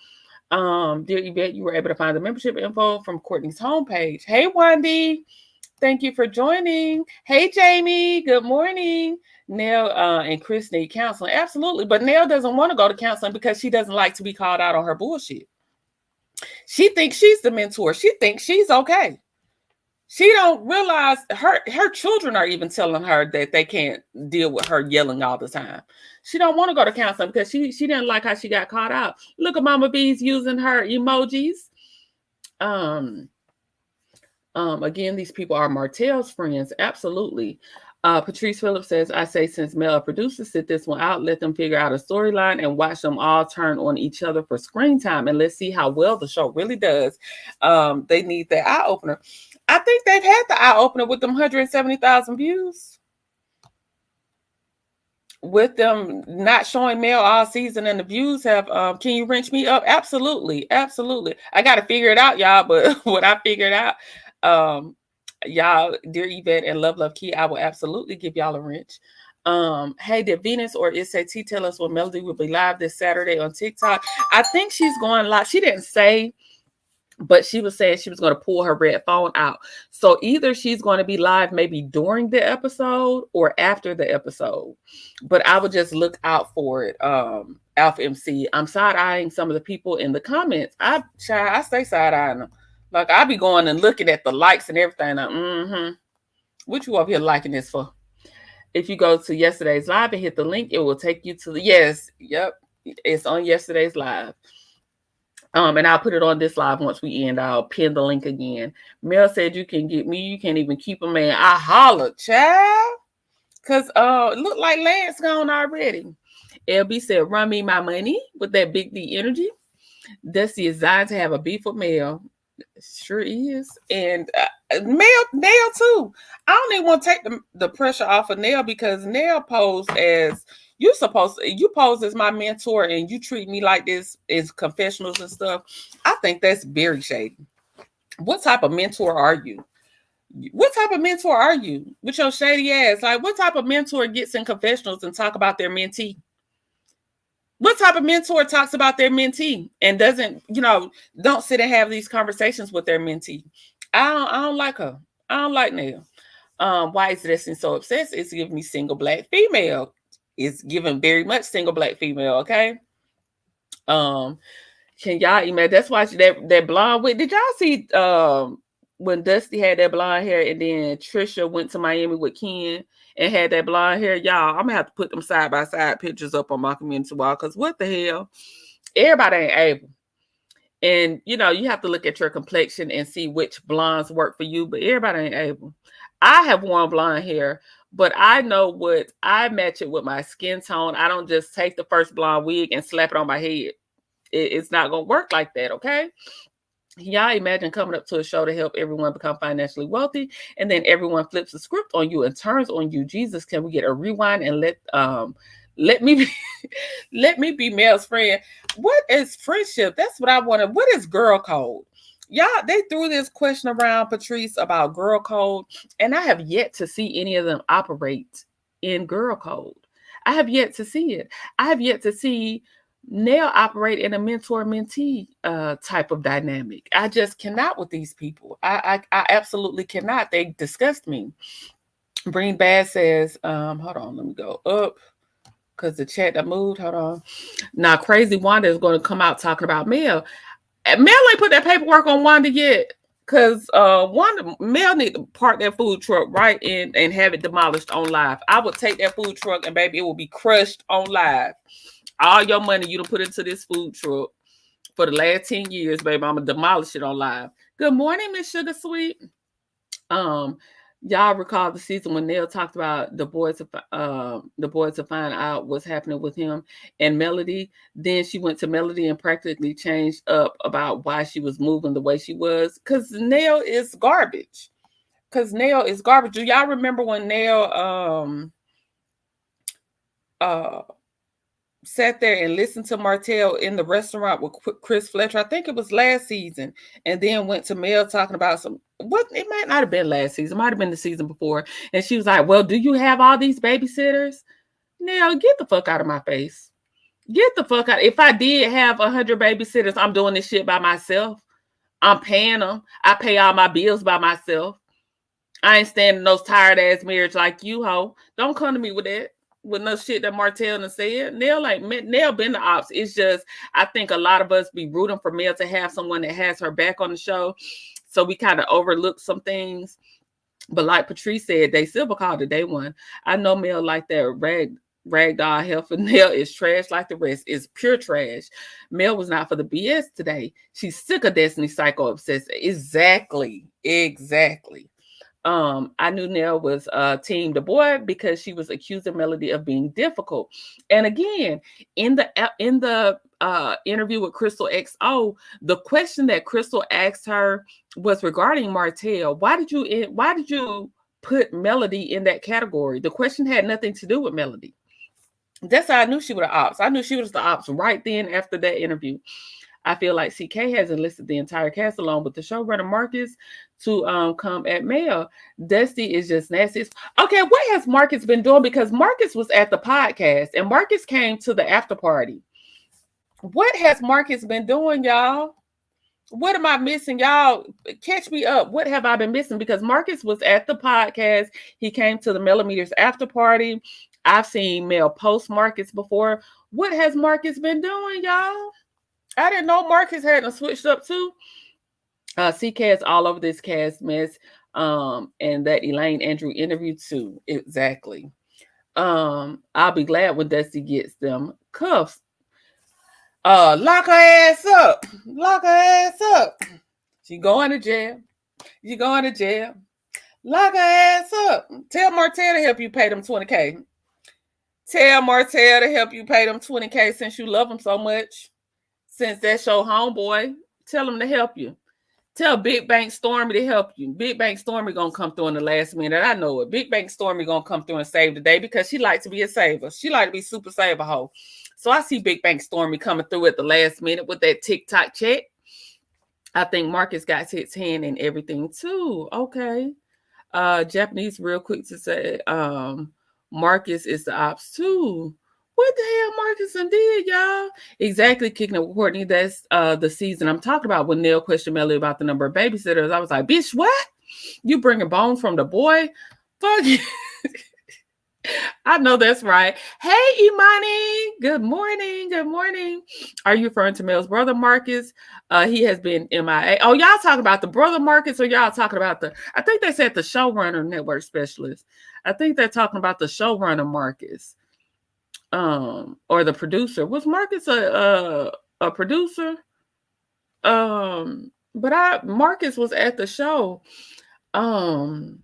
Dear Yvette, you were able to find the membership info from Courtney's homepage. Hey, Wendy. Thank you for joining. Hey, Jamie. Good morning. Nell and Chris need counseling. Absolutely. But Nell doesn't want to go to counseling because she doesn't like to be called out on her bullshit. She thinks she's the mentor. She thinks she's okay. She don't realize her children are even telling her that they can't deal with her yelling all the time. She don't want to go to counseling because she didn't like how she got caught out. Look at Mama B's using her emojis. Again, these people are Martell's friends. Absolutely. Patrice Phillips says, I say since male producers sit this one out, let them figure out a storyline and watch them all turn on each other for screen time. And let's see how well the show really does. They need that eye opener. I think they've had the eye opener with them 170,000 views. With them not showing Mel all season and the views have, can you wrench me up? Absolutely. Absolutely. I got to figure it out, y'all. But what I figured out, y'all, dear Yvette and Love Key, I will absolutely give y'all a wrench. Hey, did Venus or SAT tell us when Melody will be live this Saturday on TikTok? I think she's going live. She didn't say, but she was saying she was going to pull her red phone out. So either she's going to be live maybe during the episode or after the episode. But I would just look out for it. Alpha MC. I'm side-eyeing some of the people in the comments. I stay side-eyeing them. Like, I be going and looking at the likes and everything. Like, what you up here liking this for? If you go to yesterday's live and hit the link, it will take you to the, yep, it's on yesterday's live. And I'll put it on this live once we end. I'll pin the link again. Mel said you can get me. You can't even keep a man. I hollered, child. Because it looked like Lance gone already. LB said, run me my money with that big D energy. Dusty is designed to have a beef with Mel. Sure is. And Nail too. I don't even want to take the pressure off of Nail because Nail posed as you pose as my mentor and you treat me like this in confessionals and stuff. I think that's very shady. What type of mentor are you? What type of mentor are you with your shady ass? Like, what type of mentor gets in confessionals and talk about their mentee? What type of mentor talks about their mentee and doesn't, don't sit and have these conversations with their mentee? I don't like her. I don't like Nail. Why is Destiny so obsessed? It's giving me single black female. It's giving very much single black female, okay? Can y'all imagine? That's why that blonde wig. Did y'all see when Dusty had that blonde hair and then Trisha went to Miami with Ken and had that blonde hair? Y'all, I'm gonna have to put them side by side pictures up on my community wall because what the hell? Everybody ain't able. And you have to look at your complexion and see which blondes work for you, but everybody ain't able. I have worn blonde hair, but I know what I match it with my skin tone. I don't just take the first blonde wig and slap it on my head. It's not gonna work like that, okay? Y'all imagine coming up to a show to help everyone become financially wealthy, and then everyone flips the script on you and turns on you. Jesus, can we get a rewind and let me be Mel's friend? What is friendship? That's what I wanted. What is girl code? Y'all, they threw this question around, Patrice, about girl code, and I have yet to see any of them operate in girl code. I have yet to see it. I have yet to see Nail operate in a mentor-mentee type of dynamic. I just cannot with these people. I absolutely cannot. They disgust me. Breen Bad says, hold on, let me go up because the chat that moved. Hold on. Now, Crazy Wanda is going to come out talking about Mel. Mel ain't put that paperwork on Wanda yet because Mel need to park that food truck right in and have it demolished on live. I would take that food truck and baby, it will be crushed on live. All your money you done put into this food truck for the last 10 years, baby, I'm going to demolish it on live. Good morning, Miss Sugar Sweet. Y'all recall the season when Neil talked about the boys to find out what's happening with him and Melody. Then she went to Melody and practically changed up about why she was moving the way she was. Because Neil is garbage. Do y'all remember when Neil sat there and listened to Martell in the restaurant with Chris Fletcher. I think it was last season, and then went to Mel talking about it might not have been last season, it might have been the season before. And she was like, well, do you have all these babysitters? Now get the fuck out of my face. Get the fuck out. If I did have 100 babysitters, I'm doing this shit by myself. I'm paying them. I pay all my bills by myself. I ain't standing those tired ass marriage like you, ho. Don't come to me with that. With no shit that Martell done said. Nell been the ops. It's just, I think a lot of us be rooting for Mel to have someone that has her back on the show. So we kind of overlook some things. But like Patrice said, they silver called it day one. I know Mel like that ragdoll health, and Nell is trash like the rest. It's pure trash. Mel was not for the BS today. She's sick of Destiny Psycho obsessed. Exactly. I knew Nell was Team the boy because she was accusing Melody of being difficult. And again, in the interview with Crystal XO, the question that Crystal asked her was regarding Martell. Why did you put Melody in that category? The question had nothing to do with Melody. That's how I knew she was the ops. I knew she was the ops right then after that interview. I feel like CK has enlisted the entire cast along with the showrunner Marcus to come at Mel. Dusty is just nasty. Okay, what has Marcus been doing? Because Marcus was at the podcast and Marcus came to the after party. What has Marcus been doing, y'all? What am I missing? Y'all catch me up. What have I been missing? Because Marcus was at the podcast. He came to the Millimeters after party. I've seen Mel post Marcus before. What has Marcus been doing, y'all? I didn't know Marcus hadn't switched up too. CK is all over this cast mess. And that Elaine Andrew interview too. Exactly. I'll be glad when Dusty gets them cuffs. Lock her ass up. Lock her ass up. She going to jail. You going to jail. Lock her ass up. Tell Martell to help you pay them $20K. Tell Martell to help you pay them $20K since you love him so much. Since that's your homeboy, tell him to help you. Tell Big Bank Stormy to help you. Big Bank Stormy gonna come through in the last minute. I know it. Big Bank Stormy gonna come through and save the day because she like to be a saver. She like to be super saver hoe. So I see Big Bank Stormy coming through at the last minute with that TikTok check. I think Marcus got his hand in everything too. Okay. Japanese real quick to say Marcus is the ops too. What the hell Marcus did, y'all? Exactly, kicking it with Courtney. That's the season I'm talking about when Neil questioned Melly about the number of babysitters. I was like, bitch, what? You bringing bones from the boy? Fuck you. I know that's right. Hey, Imani. Good morning. Good morning. Are you referring to Mel's brother, Marcus? He has been MIA. Oh, y'all talking about the brother, Marcus, or y'all talking about I think they said the showrunner network specialist. I think they're talking about the showrunner, Marcus. Or the producer. Was Marcus a producer? But Marcus was at the show. So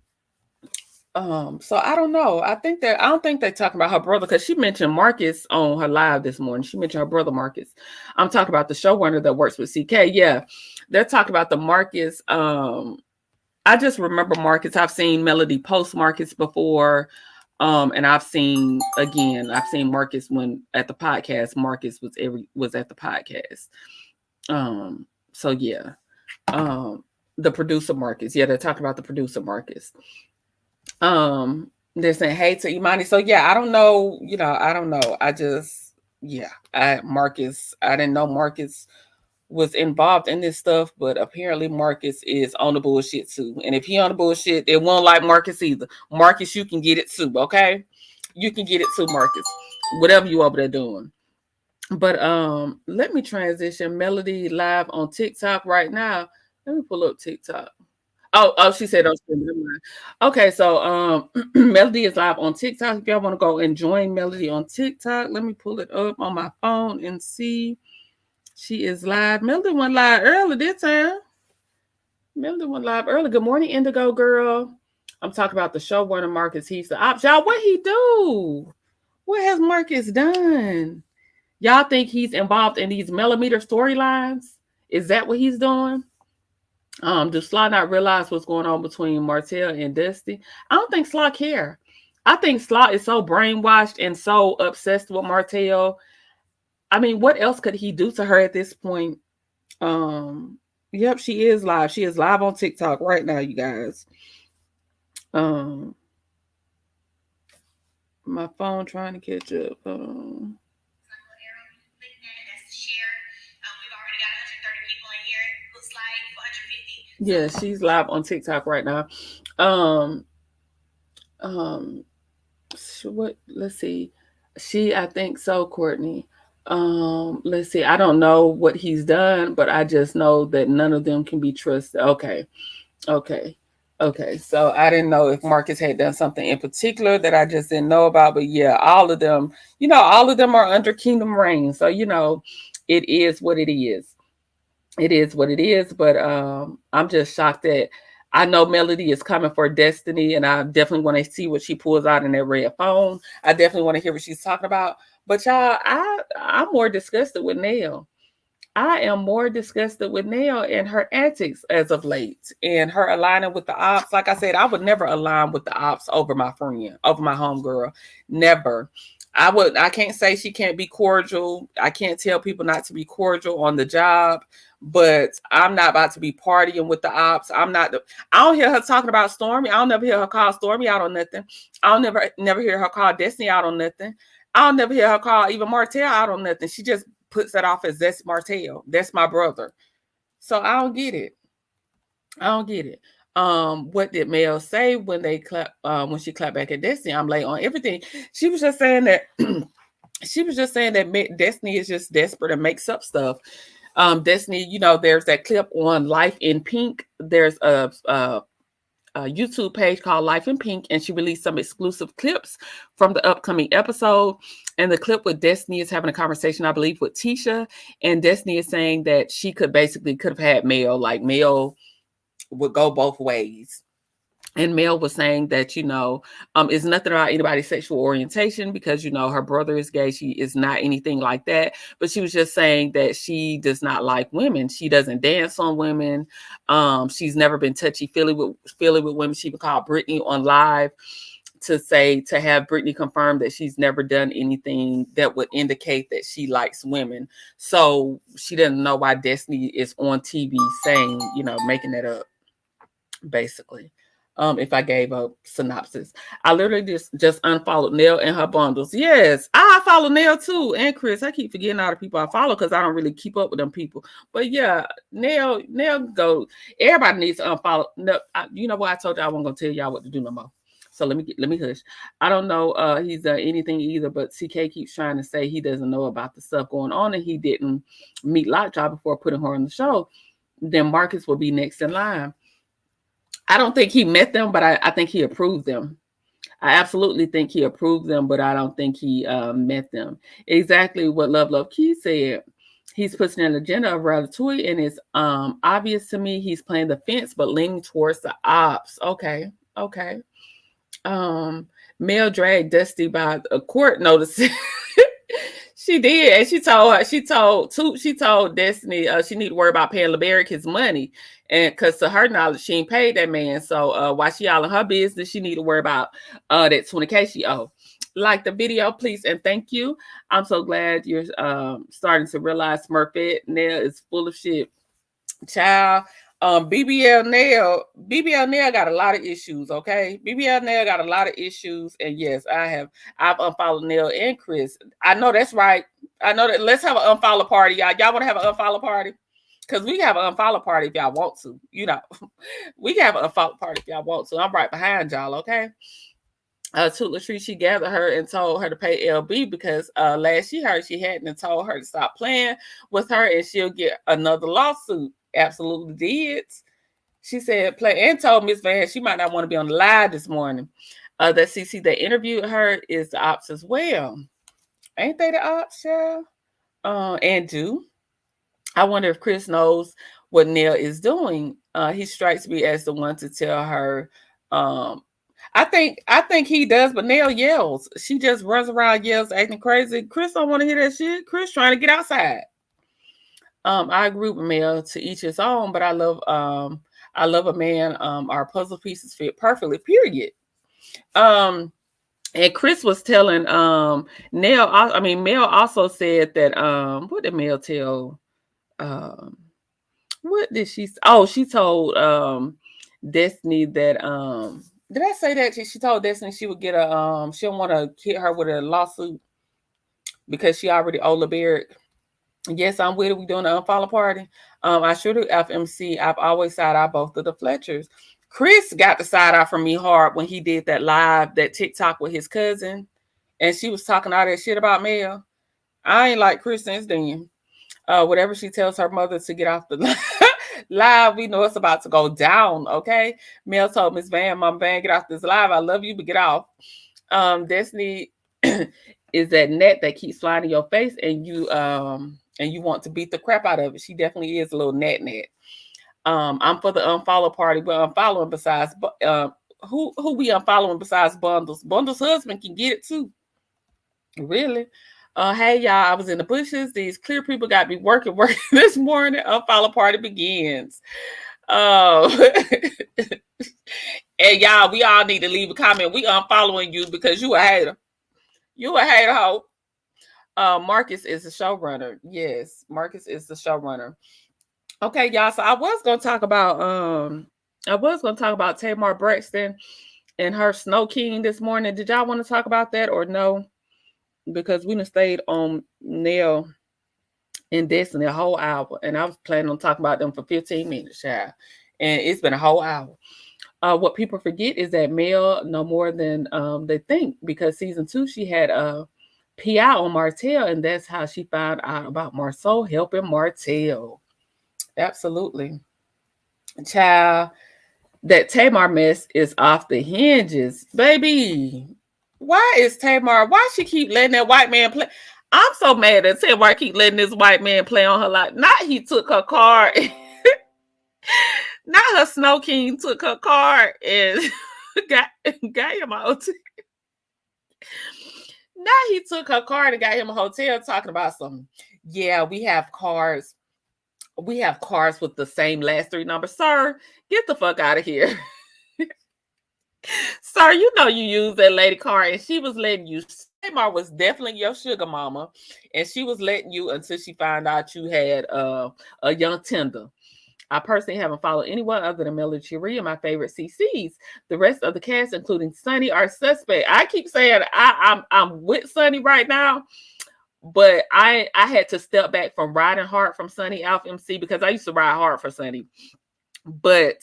I don't know. I don't think they're talking about her brother because she mentioned Marcus on her live this morning. She mentioned her brother Marcus. I'm talking about the showrunner that works with CK. Yeah, they're talking about the Marcus. I just remember Marcus. I've seen Melody post Marcus before. And I've seen Marcus when at the podcast. Marcus was at the podcast. So yeah. The producer Marcus. Yeah, they're talking about the producer Marcus. They're saying hey to Imani. So yeah, I don't know. I don't know. Marcus. I didn't know Marcus was involved in this stuff, but apparently Marcus is on the bullshit too. And if he on the bullshit, it won't like Marcus either. Marcus, you can get it too, okay? You can get it too, Marcus. Whatever you over there doing. But let me transition. Melody live on TikTok right now. Let me pull up TikTok. Oh, she said don't spend my mind. Okay, so Melody is live on TikTok. If y'all want to go and join Melody on TikTok, let me pull it up on my phone and see. She is live. Melody went live early this time. Melody went live early. Good morning, Indigo Girl. I'm talking about the showrunner Marcus. He's the ops. Y'all, what he do? What has Marcus done? Y'all think he's involved in these millimeter storylines? Is that what he's doing? Does Slaw not realize what's going on between Martell and Dusty? I don't think Slaw care. I think Slaw is so brainwashed and so obsessed with Martell. I mean, what else could he do to her at this point? Yep, she is live. She is live on TikTok right now, you guys. Um, my phone trying to catch up. Yeah, she's live on TikTok right now. Um, um, what? Let's see. I think so, Courtney. Let's see. I don't know what he's done, but I just know that none of them can be trusted. Okay. Okay. Okay. So I didn't know if Marcus had done something in particular that I just didn't know about. But yeah, all of them, all of them are under kingdom reign. So, it is what it is. It is what it is. But I'm just shocked that I know Melody is coming for Destiny, and I definitely want to see what she pulls out in that red phone. I definitely want to hear what she's talking about. But y'all, I'm more disgusted with Nell. I am more disgusted with Nell and her antics as of late and her aligning with the ops. Like I said, I would never align with the ops over my friend, over my homegirl. Never. I can't say she can't be cordial. I can't tell people not to be cordial on the job, but I'm not about to be partying with the ops. I don't hear her talking about Stormy. I don't never hear her call Stormy out on nothing. I don't never hear her call Destiny out on nothing. I don't never hear her call even Martell out on nothing. She just puts that off as that's Martell. That's my brother. So I don't get it. I don't get it. What did Mel say when they clap when she clapped back at Destiny? I'm late on everything. She was just saying that Destiny is just desperate and makes up stuff. Destiny, there's that clip on Life in Pink. There's a YouTube page called Life in Pink, and she released some exclusive clips from the upcoming episode. And the clip with Destiny is having a conversation, I believe, with Tisha, and Destiny is saying that she could have had Mel, like Mel would go both ways. And Mel was saying that, it's nothing about anybody's sexual orientation because, her brother is gay. She is not anything like that. But she was just saying that she does not like women. She doesn't dance on women. She's never been touchy-feely with women. She would call Brittany on live to have Brittany confirm that she's never done anything that would indicate that she likes women. So she doesn't know why Destiny is on TV saying, making that up, basically. If I gave a synopsis, I literally just unfollowed Nell and her bundles. Yes, I follow Nell too, and Chris. I keep forgetting all the people I follow because I don't really keep up with them people. But yeah, Nell go. Everybody needs to unfollow. No, you know what? I told you I wasn't gonna tell y'all what to do no more. So let me hush. I don't know he's done anything either, but CK keeps trying to say he doesn't know about the stuff going on and he didn't meet Lockjaw before putting her on the show. Then Marcus will be next in line. I don't think he met them, but I think he approved them. I absolutely think he approved them, but I don't think he met them. Exactly what Love Key said. He's pushing an agenda of Ratatouille, and it's obvious to me he's playing the fence, but leaning towards the ops. Okay. Mel dragged Dusty by a court notice. She did, and she told Destiny she need to worry about paying LeBaric his money, and because to her knowledge she ain't paid that man. So while she all in her business, she need to worry about that 20K she owe. Like the video, please, and thank you. I'm so glad you're starting to realize Smurfette Nell is full of shit, child. BBL Nail got a lot of issues, okay? BBL Nail got a lot of issues, and yes, I've unfollowed Nail and Chris. I know that's right. I know that. Let's have an unfollow party, y'all. Y'all want to have an unfollow party? Because we can have an unfollow party if y'all want to. We can have an unfollow party if y'all want to. I'm right behind y'all, okay? To Latrice, she gathered her and told her to pay LB because last she heard she hadn't and told her to stop playing with her and she'll get another lawsuit. Absolutely did. She said, play and told Miss Van she might not want to be on the live this morning. That CC that interviewed her is the ops as well. Ain't they the ops, y'all? And do. I wonder if Chris knows what Nell is doing. He strikes me as the one to tell her. I think he does, but Nell yells. She just runs around, yells, acting crazy. Chris don't want to hear that shit. Chris trying to get outside. I agree with Mel, to each his own, but I love a man. Our puzzle pieces fit perfectly. Period. And Chris was telling Mel also said that what did Mel tell um what did she she told Destiny that did I say that she told Destiny she would get a she don't want to hit her with a lawsuit because she already owed LeBeric. Yes, I'm with it. We doing an unfollow party. I sure do FMC. I've always side eye both of the Fletchers. Chris got the side eye from me hard when he did that live, that TikTok with his cousin, and she was talking all that shit about Mel. I ain't like Chris since then. Whatever she tells her mother to get off the live, we know it's about to go down. Okay, Mel told Miss Van, Mom Van, get off this live. I love you, but get off. Destiny is that net that keeps flying in your face, and you want to beat the crap out of it. She definitely is a little net. I'm for the unfollow party. We're unfollowing besides who we unfollowing besides Bundles. Bundles' husband can get it too. Really? Hey y'all, I was in the bushes. These clear people got me working this morning. Unfollow party begins. And y'all, we all need to leave a comment. We unfollowing you because you a hater. You a hater hoe. Marcus is the showrunner. Yes, Marcus is the showrunner. Okay, y'all. So I was gonna talk about Tamar Braxton and her Snow King this morning. Did y'all want to talk about that or no? Because we done stayed on Nell and Destiny a whole hour, and I was planning on talking about them for 15 minutes, child. And it's been a whole hour. What people forget is that Mel know more than they think, because season 2 she had a PI on Martell, and that's how she found out about Marceau helping Martell. Absolutely. Child, that Tamar mess is off the hinges. Baby, why is Tamar, why she keep letting that white man play? I'm so mad that Tamar keep letting this white man play on her life. Not he took her car. Not her Snow King took her car and got him a hotel. Now he took her car and got him a hotel, talking about something. Yeah, we have cars. We have cars with the same last 3 numbers. Sir, get the fuck out of here. Sir, you know you used that lady car and she was letting you. Tamar was definitely your sugar mama, and she was letting you until she found out you had a young tender. I personally haven't followed anyone other than Melody Cherie and my favorite CCs. The rest of the cast, including Sunny, are suspect. I keep saying I'm with Sunny right now, but I had to step back from riding hard from Sunny Alpha MC because I used to ride hard for Sunny. But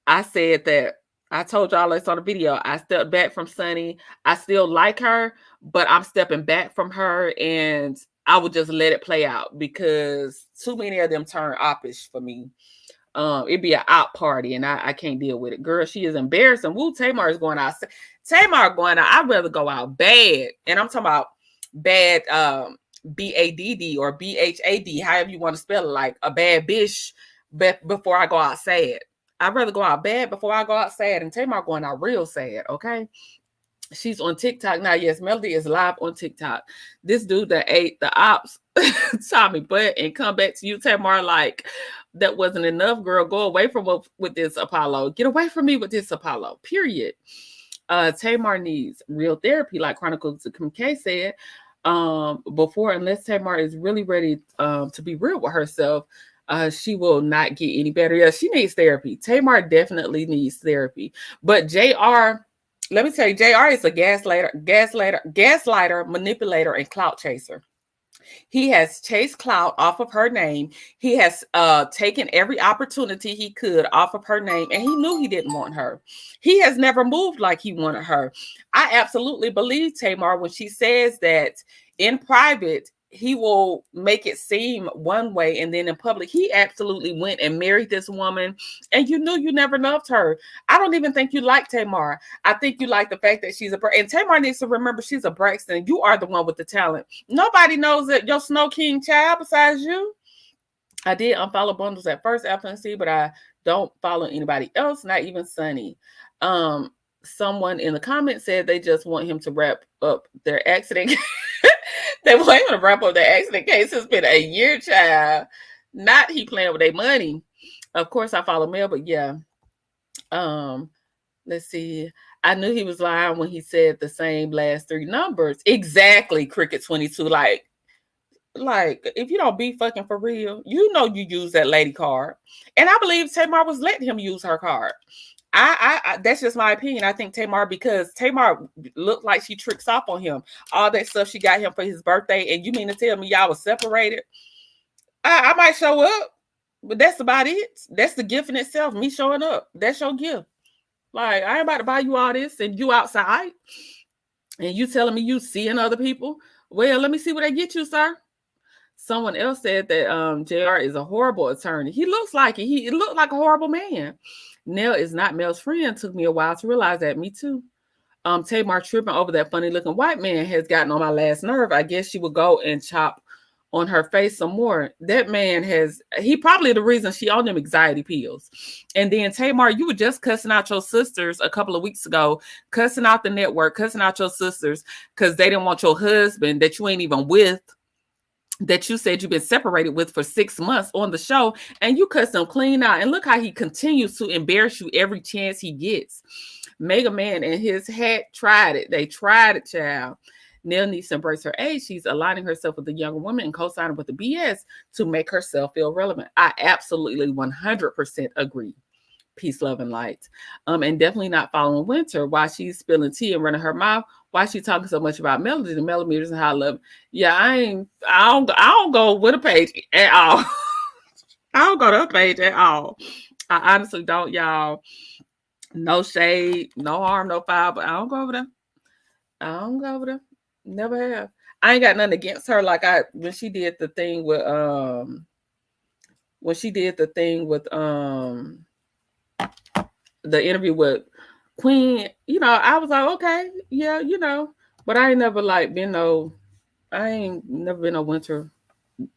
I said that I told y'all this on the video. I stepped back from Sunny. I still like her, but I'm stepping back from her, and I would just let it play out because too many of them turn oppish for me. It'd be an out party, and I can't deal with it. Girl, she is embarrassing. Woo, Tamar is going out. Tamar going out. I'd rather go out bad, and I'm talking about bad, BADD or BHAD, however you want to spell it, like a bad bitch. Before I go out sad, I'd rather go out bad before I go out sad. And Tamar going out real sad. Okay. She's on TikTok now. Yes, Melody is live on TikTok. This dude that ate the ops Tommy butt and come back to you, Tamar, like that wasn't enough, girl. Go away from with this Apollo. Get away from me with this Apollo. Period. Tamar needs real therapy, like Chronicles of K said. Before, unless Tamar is really ready to be real with herself, she will not get any better. Yeah, she needs therapy. Tamar definitely needs therapy. But JR, let me tell you, JR is a gaslighter, manipulator, and clout chaser. He has chased clout off of her name. He has taken every opportunity he could off of her name, and he knew he didn't want her. He has never moved like he wanted her. I absolutely believe Tamar when she says that in private, he will make it seem one way, and then in public, he absolutely went and married this woman, and you knew you never loved her. I don't even think you like Tamar. I think you like the fact that she's and Tamar needs to remember she's a Braxton. You are the one with the talent. Nobody knows that your Snow King child besides you. I did unfollow Bundles at first, FNC, but I don't follow anybody else, not even Sunny. Someone in the comments said they just want him to wrap up their accident. They want him to wrap up their accident case. It's been a year, child. Not he playing with their money. Of course, I follow Mel, but yeah. Let's see. I knew he was lying when he said the same last three numbers. Exactly, Cricket 22. Like if you don't be fucking for real, you know you use that lady card. And I believe Tamar was letting him use her card. I that's just my opinion. I think Tamar, because Tamar looked like she tricks off on him. All that stuff she got him for his birthday, and you mean to tell me y'all was separated? I might show up, but that's about it. That's the gift in itself. Me showing up. That's your gift. Like, I ain't about to buy you all this and you outside and you telling me you seeing other people. Well, let me see what they get you, sir. Someone else said that JR is a horrible attorney. He looks like it. He looked like a horrible man. Nell is not Mel's friend. Took me a while to realize that. Me too. Tamar tripping over that funny looking white man has gotten on my last nerve. I guess she would go and chop on her face some more. That man he probably the reason she on them anxiety pills. And then Tamar, you were just cussing out your sisters a couple of weeks ago, cussing out the network, cussing out your sisters because they didn't want your husband that you ain't even with, that you said you've been separated with for 6 months on the show, and you cussed him clean out. And look how he continues to embarrass you every chance he gets. Mega Man and his hat tried it. They tried it, child. Nell needs to embrace her age. She's aligning herself with a younger woman and co-signing with the BS to make herself feel relevant. I absolutely 100% agree. Peace, love, and light. And definitely not following Winter while she's spilling tea and running her mouth. Why she talking so much about melodies and millimeters and how I love it. Yeah, I don't go with a page at all. I don't go to a page at all. I honestly don't, y'all. No shade, no harm, no foul, but I don't go over there. I don't go over there. Never have. I ain't got nothing against her. Like when she did the thing with the interview with Queen, I was like, okay, yeah, but I ain't never been no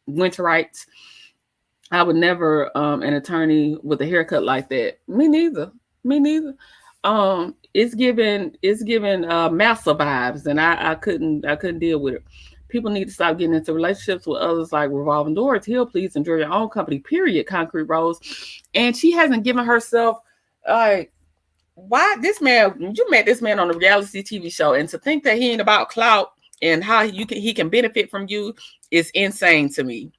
winterite. I would never an attorney with a haircut like that. Me neither. It's giving massa vibes, and I couldn't deal with it. People need to stop getting into relationships with others like revolving doors. Heal, please enjoy your own company, period. Concrete Rose. And she hasn't given herself why this man, you met this man on a reality TV show, and to think that he ain't about clout and how he can benefit from you is insane to me.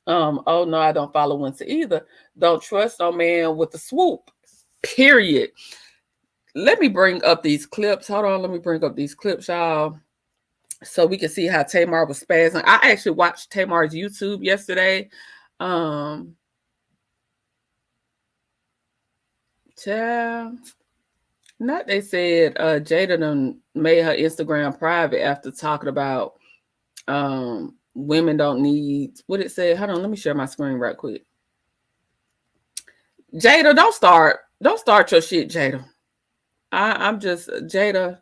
Oh no, I don't follow Winter either. Don't trust no man with the swoop. Period. Let me bring up these clips. Hold on, let me bring up these clips, y'all, so we can see how Tamar was spazzing. I actually watched Tamar's YouTube yesterday. Child. Not they said Jada done made her Instagram private after talking about women don't need what it said. Hold on, let me share my screen right quick. Jada, don't start your shit, Jada. I'm just Jada,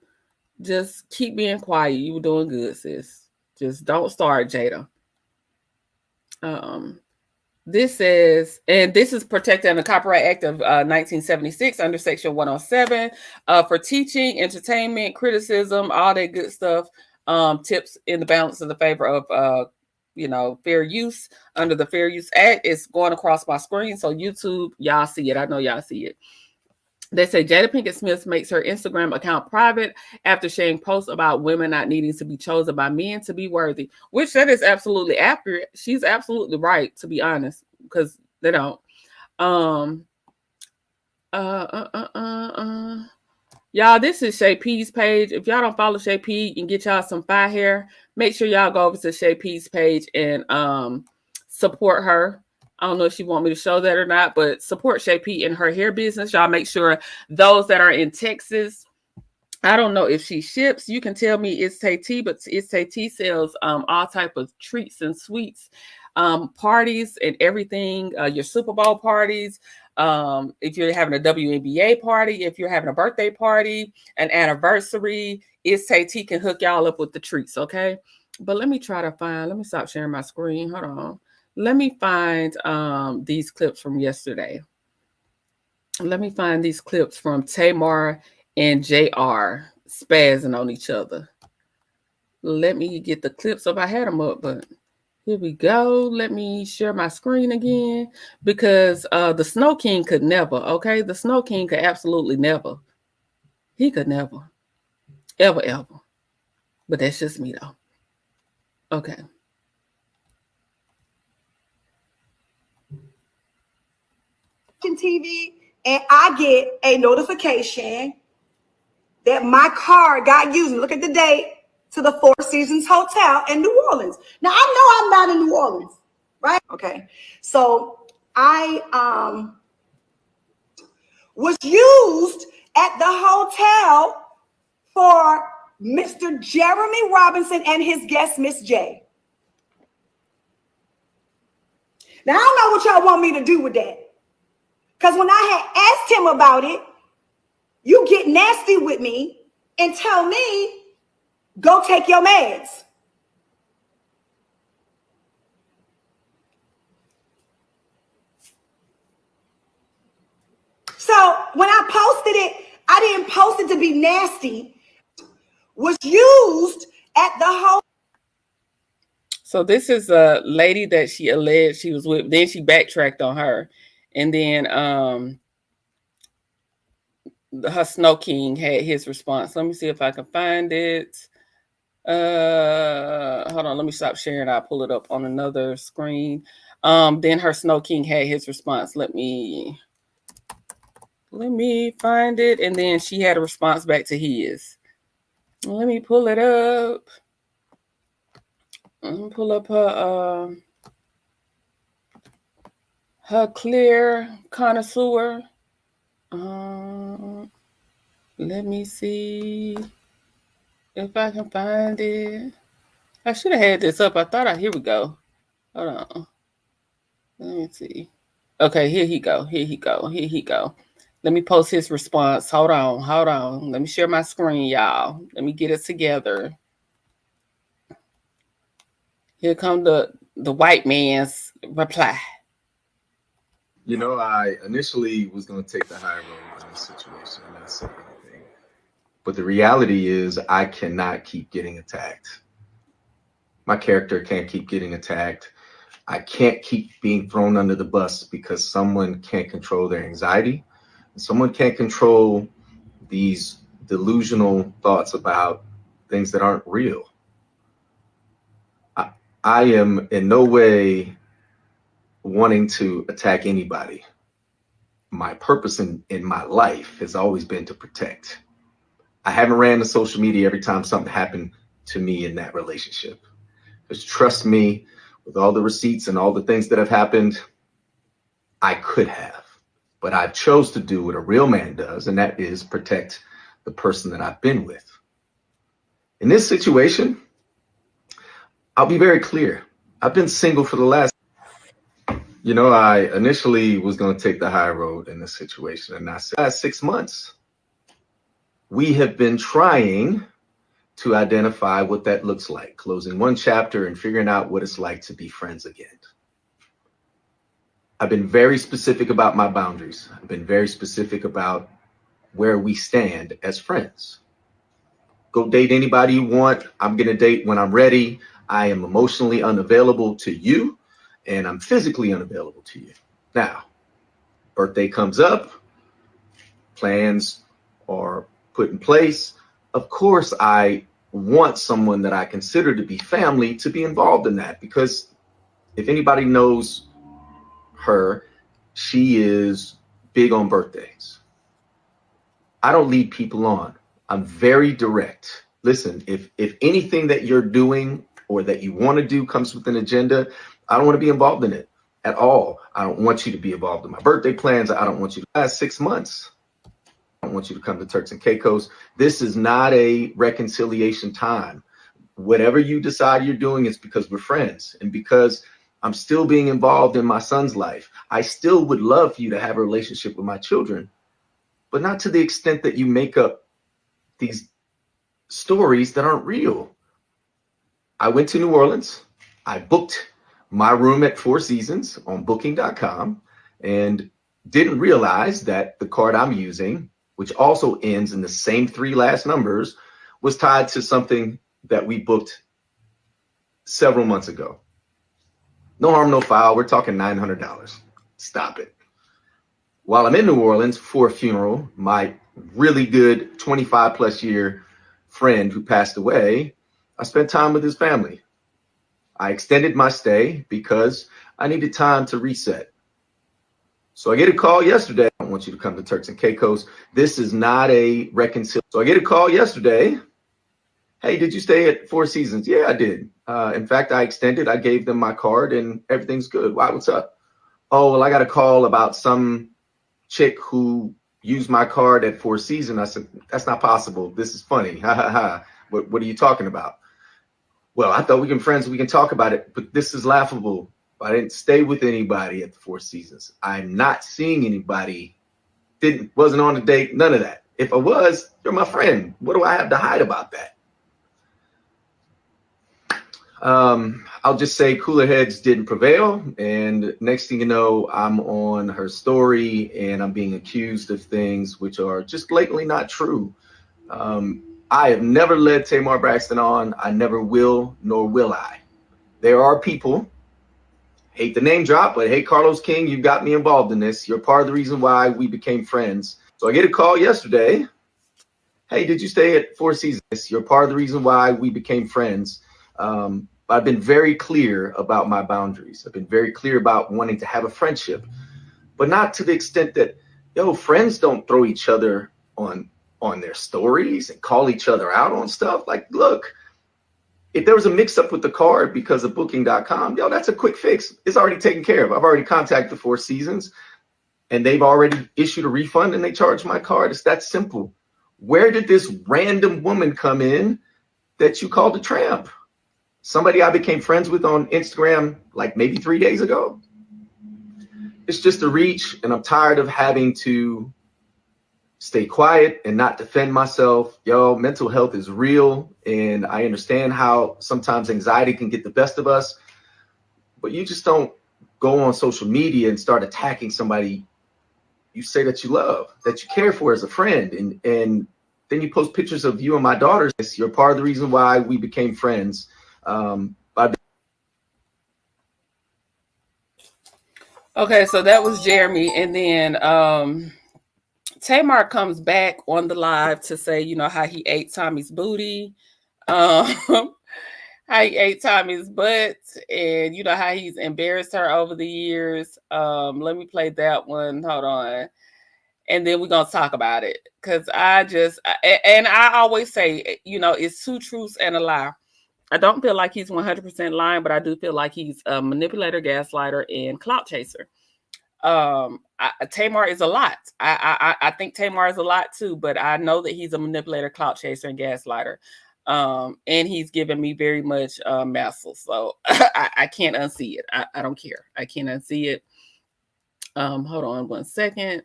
just keep being quiet. You were doing good, sis. Just don't start, Jada. This says, and this is protected under the Copyright Act of 1976 under Section 107 for teaching, entertainment, criticism, all that good stuff. Tips in the balance in the favor of fair use under the Fair Use Act. It's going across my screen, so YouTube, y'all see it. I know y'all see it. They say Jada Pinkett Smith makes her Instagram account private after sharing posts about women not needing to be chosen by men to be worthy, which that is absolutely accurate. She's absolutely right, to be honest, because they don't. Y'all, this is Shay P's page. If y'all don't follow Shay P and get y'all some fire hair, make sure y'all go over to Shay P's page and support her. I don't know if she want me to show that or not, but support Shay P in her hair business. Y'all make sure those that are in Texas, I don't know if she ships. You can tell me it's Tay T, but it's Tay T sells all type of treats and sweets, parties and everything. Your Super Bowl parties. If you're having a WNBA party, if you're having a birthday party, an anniversary, it's Tay T can hook y'all up with the treats. Okay, but let me stop sharing my screen. Hold on. Let me find these clips from yesterday. Let me find these clips from Tamar and JR spazzing on each other. Let me get the clips up. I had them up, but Here we go. Let me share my screen again because the Snow King could never, okay? The Snow King could absolutely never. He could never, ever. But that's just me though. Okay. TV, and I get a notification that my card got used. Look at the date, to the Four Seasons Hotel in New Orleans. Now I know I'm not in New Orleans, right? Okay, so I was used at the hotel for Mr. Jeremy Robinson and his guest, Miss J. Now, I don't know what y'all want me to do with that. Because when I had asked him about it, you get nasty with me and tell me, go take your meds. So when I posted it, I didn't post it to be nasty. Was used at the hotel. So this is a lady that she alleged she was with. Then she backtracked on her. And then her Snow King had his response. Let me see if I can find it. Hold on, let me stop sharing. I'll pull it up on another screen. Then her Snow King had his response. Let me find it. And then she had a response back to his. Let me pull it up. Let me pull up her clear connoisseur. Let me see if I can find it. I should have had this up. I thought here we go. Hold on. Let me see. Okay, here he go. Let me post his response. Hold on. Let me share my screen, y'all. Let me get it together. Here come the white man's reply. You know, I initially was going to take the high road in this situation and not say anything. But the reality is I cannot keep getting attacked. My character can't keep getting attacked. I can't keep being thrown under the bus because someone can't control their anxiety. Someone can't control these delusional thoughts about things that aren't real. I am in no way wanting to attack anybody. My purpose in my life has always been to protect. I haven't ran to social media every time something happened to me in that relationship. Because trust me, with all the receipts and all the things that have happened, I could have. But I chose to do what a real man does, and that is protect the person that I've been with. In this situation, I'll be very clear. I've been single for the last, I initially was going to take the high road in this situation. And I said, last 6 months, we have been trying to identify what that looks like, closing one chapter and figuring out what it's like to be friends again. I've been very specific about my boundaries. I've been very specific about where we stand as friends. Go date anybody you want. I'm going to date when I'm ready. I am emotionally unavailable to you, and I'm physically unavailable to you. Now, birthday comes up, plans are put in place. Of course, I want someone that I consider to be family to be involved in that, because if anybody knows her, she is big on birthdays. I don't lead people on. I'm very direct. Listen, if anything that you're doing or that you want to do comes with an agenda, I don't want to be involved in it at all. I don't want you to be involved in my birthday plans. I don't want you to last 6 months. I don't want you to come to Turks and Caicos. This is not a reconciliation time. Whatever you decide you're doing is because we're friends and because I'm still being involved in my son's life. I still would love for you to have a relationship with my children, but not to the extent that you make up these stories that aren't real. I went to New Orleans. I booked my room at Four Seasons on booking.com and didn't realize that the card I'm using, which also ends in the same 3 last numbers, was tied to something that we booked several months ago. No harm, no foul. We're talking $900. Stop it. While I'm in New Orleans for a funeral, my really good 25 plus year friend who passed away, I spent time with his family. I extended my stay because I needed time to reset. So I get a call yesterday. I don't want you to come to Turks and Caicos. This is not a reconciliation. So I get a call yesterday. Hey, did you stay at Four Seasons? Yeah, I did. In fact, I extended. I gave them my card and everything's good. Why? What's up? Oh, well, I got a call about some chick who used my card at Four Seasons. I said, that's not possible. This is funny. Ha ha ha. What are you talking about? Well, I thought we can friends. We can talk about it, but this is laughable. I didn't stay with anybody at the Four Seasons. I'm not seeing anybody. Wasn't on a date. None of that. If I was, you're my friend. What do I have to hide about that? I'll just say cooler heads didn't prevail. And next thing you know, I'm on her story and I'm being accused of things which are just blatantly not true. I have never led Tamar Braxton on. I never will, nor will I. There are people, hate the name drop, but hey, Carlos King, you got me involved in this. You're part of the reason why we became friends. So I get a call yesterday. Hey, did you stay at Four Seasons? You're part of the reason why we became friends. I've been very clear about my boundaries. I've been very clear about wanting to have a friendship, but not to the extent that, friends don't throw each other on their stories and call each other out on stuff. Like, look, if there was a mix up with the card because of booking.com, that's a quick fix. It's already taken care of. I've already contacted the Four Seasons and they've already issued a refund and they charged my card. It's that simple. Where did this random woman come in that you called a tramp? Somebody I became friends with on Instagram like maybe 3 days ago. It's just a reach, and I'm tired of having to stay quiet and not defend myself. Mental health is real, and I understand how sometimes anxiety can get the best of us, but you just don't go on social media and start attacking somebody you say that you love, that you care for as a friend, and then you post pictures of you and my daughters. You're part of the reason why we became friends. Okay, so that was Jeremy, and then Tamar comes back on the live to say, how he ate Tommy's booty, how he ate Tommy's butt, and how he's embarrassed her over the years. Let me play that one. Hold on. And then we're going to talk about it. Because I always say, it's two truths and a lie. I don't feel like he's 100% lying, but I do feel like he's a manipulator, gaslighter, and clout chaser. Tamar is a lot. I think Tamar is a lot too, but I know that he's a manipulator, clout chaser, and gaslighter. And he's given me very much muscle. So I can't unsee it. I don't care. I can't unsee it. Hold on 1 second.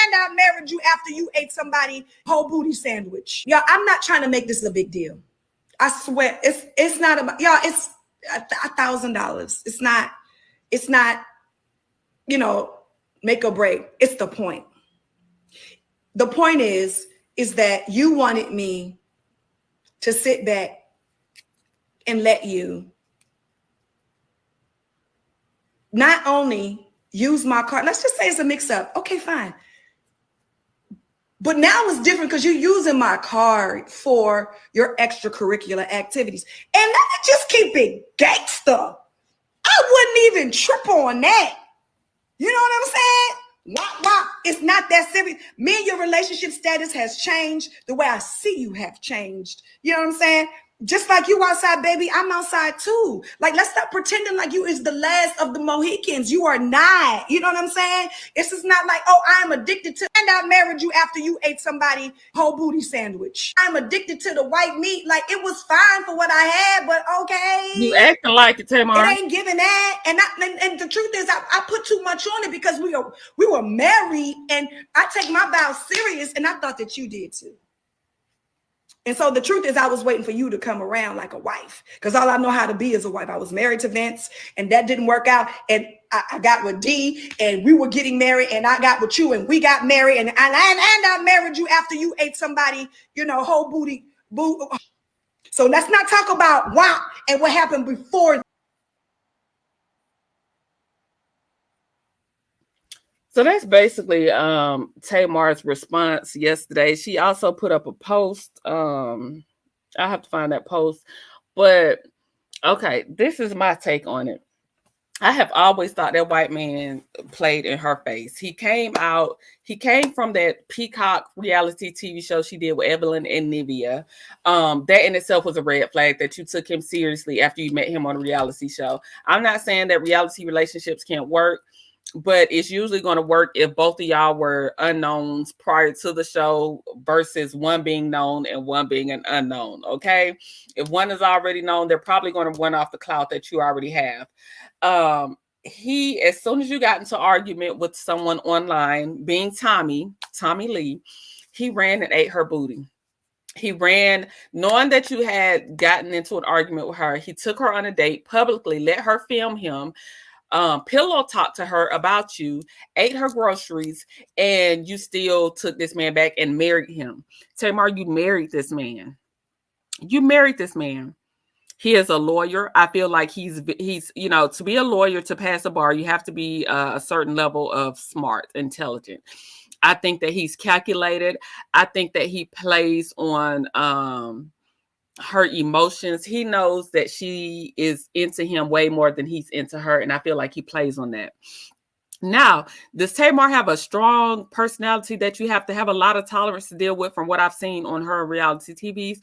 And I married you after you ate somebody whole booty sandwich. I'm not trying to make this a big deal. I swear it's not about it's $1,000. It's not, make or break. It's the point. The point is that you wanted me to sit back and let you not only use my card. Let's just say it's a mix up. Okay, fine. But now it's different because you're using my card for your extracurricular activities. And let me just keep it gangster. I wouldn't even trip on that. You know what I'm saying? Wah. It's not that serious. Me and your relationship status has changed. The way I see you have changed. You know what I'm saying? Just like you outside, baby, I'm outside too. Like, let's stop pretending like you is the last of the Mohicans. You are not. You know what I'm saying? It's just not like, oh, I'm addicted to, and I married you after you ate somebody whole booty sandwich. I'm addicted to the white meat. Like, it was fine for what I had, but okay. You acting like it, Tamar. It ain't giving that. And the truth is, I put too much on it because we were married, and I take my vows serious, and I thought that you did too. And so the truth is, I was waiting for you to come around like a wife, because all I know how to be is a wife. I was married to Vince, and that didn't work out. And I got with D, and we were getting married, and I got with you, and we got married, and I married you after you ate somebody, whole booty. So let's not talk about wow and what happened before. So that's basically Tamar's response yesterday. She also put up a post. I have to find that post. But okay, this is my take on it. I have always thought that white man played in her face. He came from that Peacock reality TV show she did with Evelyn and Nivea. That in itself was a red flag that you took him seriously after you met him on a reality show. I'm not saying that reality relationships can't work, but it's usually going to work if both of y'all were unknowns prior to the show versus one being known and one being an unknown. Okay. If one is already known, they're probably going to run off the clout that you already have. He, as soon as you got into argument with someone online, being Tommy Lee, he ran and ate her booty. He ran knowing that you had gotten into an argument with her. He took her on a date publicly, let her film him, pillow talk to her about you, ate her groceries, and you still took this man back and married him. Tamar, you married this man. You married this man. He is a lawyer. I feel like he's to be a lawyer, to pass a bar, you have to be a certain level of smart, intelligent. I think that he's calculated. I think that he plays on her emotions. He knows that she is into him way more than he's into her, and I feel like he plays on that. Now, does Tamar have a strong personality that you have to have a lot of tolerance to deal with from what I've seen on her reality TVs?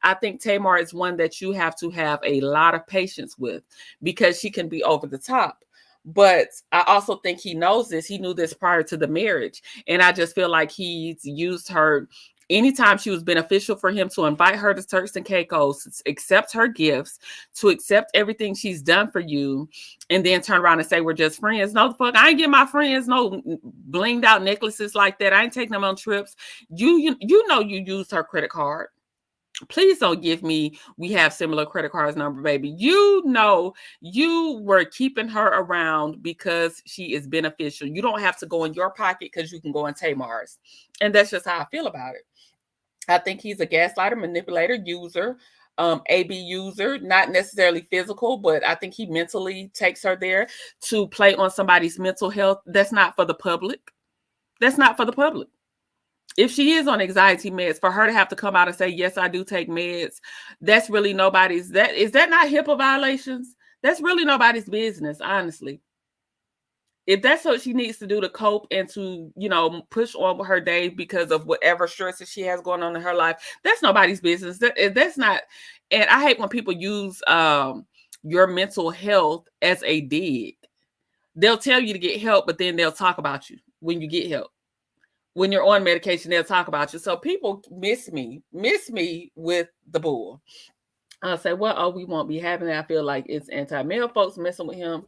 I think Tamar is one that you have to have a lot of patience with because she can be over the top. But I also think he knows this. He knew this prior to the marriage. And I just feel like he's used her anytime she was beneficial for him to invite her to Turks and Caicos, to accept her gifts, to accept everything she's done for you, and then turn around and say, we're just friends. No, the fuck, I ain't give my friends no blinged out necklaces like that. I ain't taking them on trips. You know you used her credit card. Please don't give me, we have similar credit cards number, baby. You know, you were keeping her around because she is beneficial. You don't have to go in your pocket because you can go in Tamar's. And that's just how I feel about it. I think he's a gaslighter, manipulator, user, AB user, not necessarily physical, but I think he mentally takes her there to play on somebody's mental health. That's not for the public. That's not for the public. If she is on anxiety meds, for her to have to come out and say, yes, I do take meds, that's really nobody's, is that not HIPAA violations? That's really nobody's business, honestly. If that's what she needs to do to cope and to, push on with her day because of whatever stresses she has going on in her life, that's nobody's business. That's not, and I hate when people use your mental health as a dig. They'll tell you to get help, but then they'll talk about you when you get help. When you're on medication, they'll talk about you. So people miss me with the bull. I'll say, well, we won't be having it. I feel like it's anti-male folks messing with him.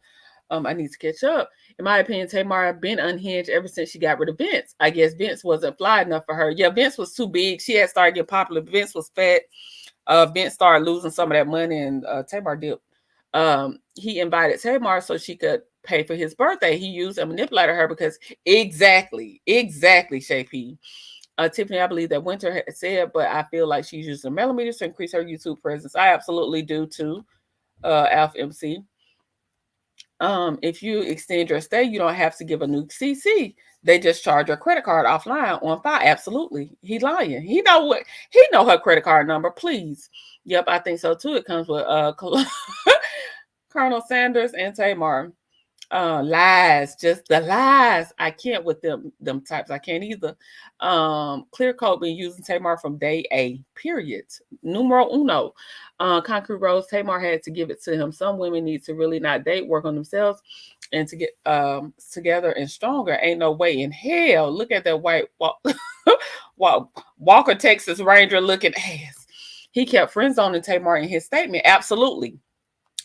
I need to catch up. In my opinion, Tamar had been unhinged ever since she got rid of Vince. I guess Vince wasn't fly enough for her. Yeah, Vince was too big. She had started getting popular. Vince was fat. Vince started losing some of that money, and Tamar dipped. He invited Tamar so she could pay for his birthday. He used and manipulated her because exactly, Shay P. Tiffany, I believe that Winter had said, but I feel like she's using millimeters to increase her YouTube presence. I absolutely do too, Alpha MC. If you extend your stay, you don't have to give a new CC. They just charge your credit card offline on file. Absolutely. He lying. He know her credit card number, please. Yep, I think so too. It comes with Colonel Sanders and Tamar. Lies, just the lies. I can't with them types. I can't either. Clear Coat been using Tamar from day A, period. Numero uno. Concrete Rose, Tamar had to give it to him. Some women need to really not date, work on themselves, and to get together and stronger. Ain't no way in hell. Look at that white Walker, Texas Ranger looking ass. He kept friend zoning Tamar in his statement. Absolutely.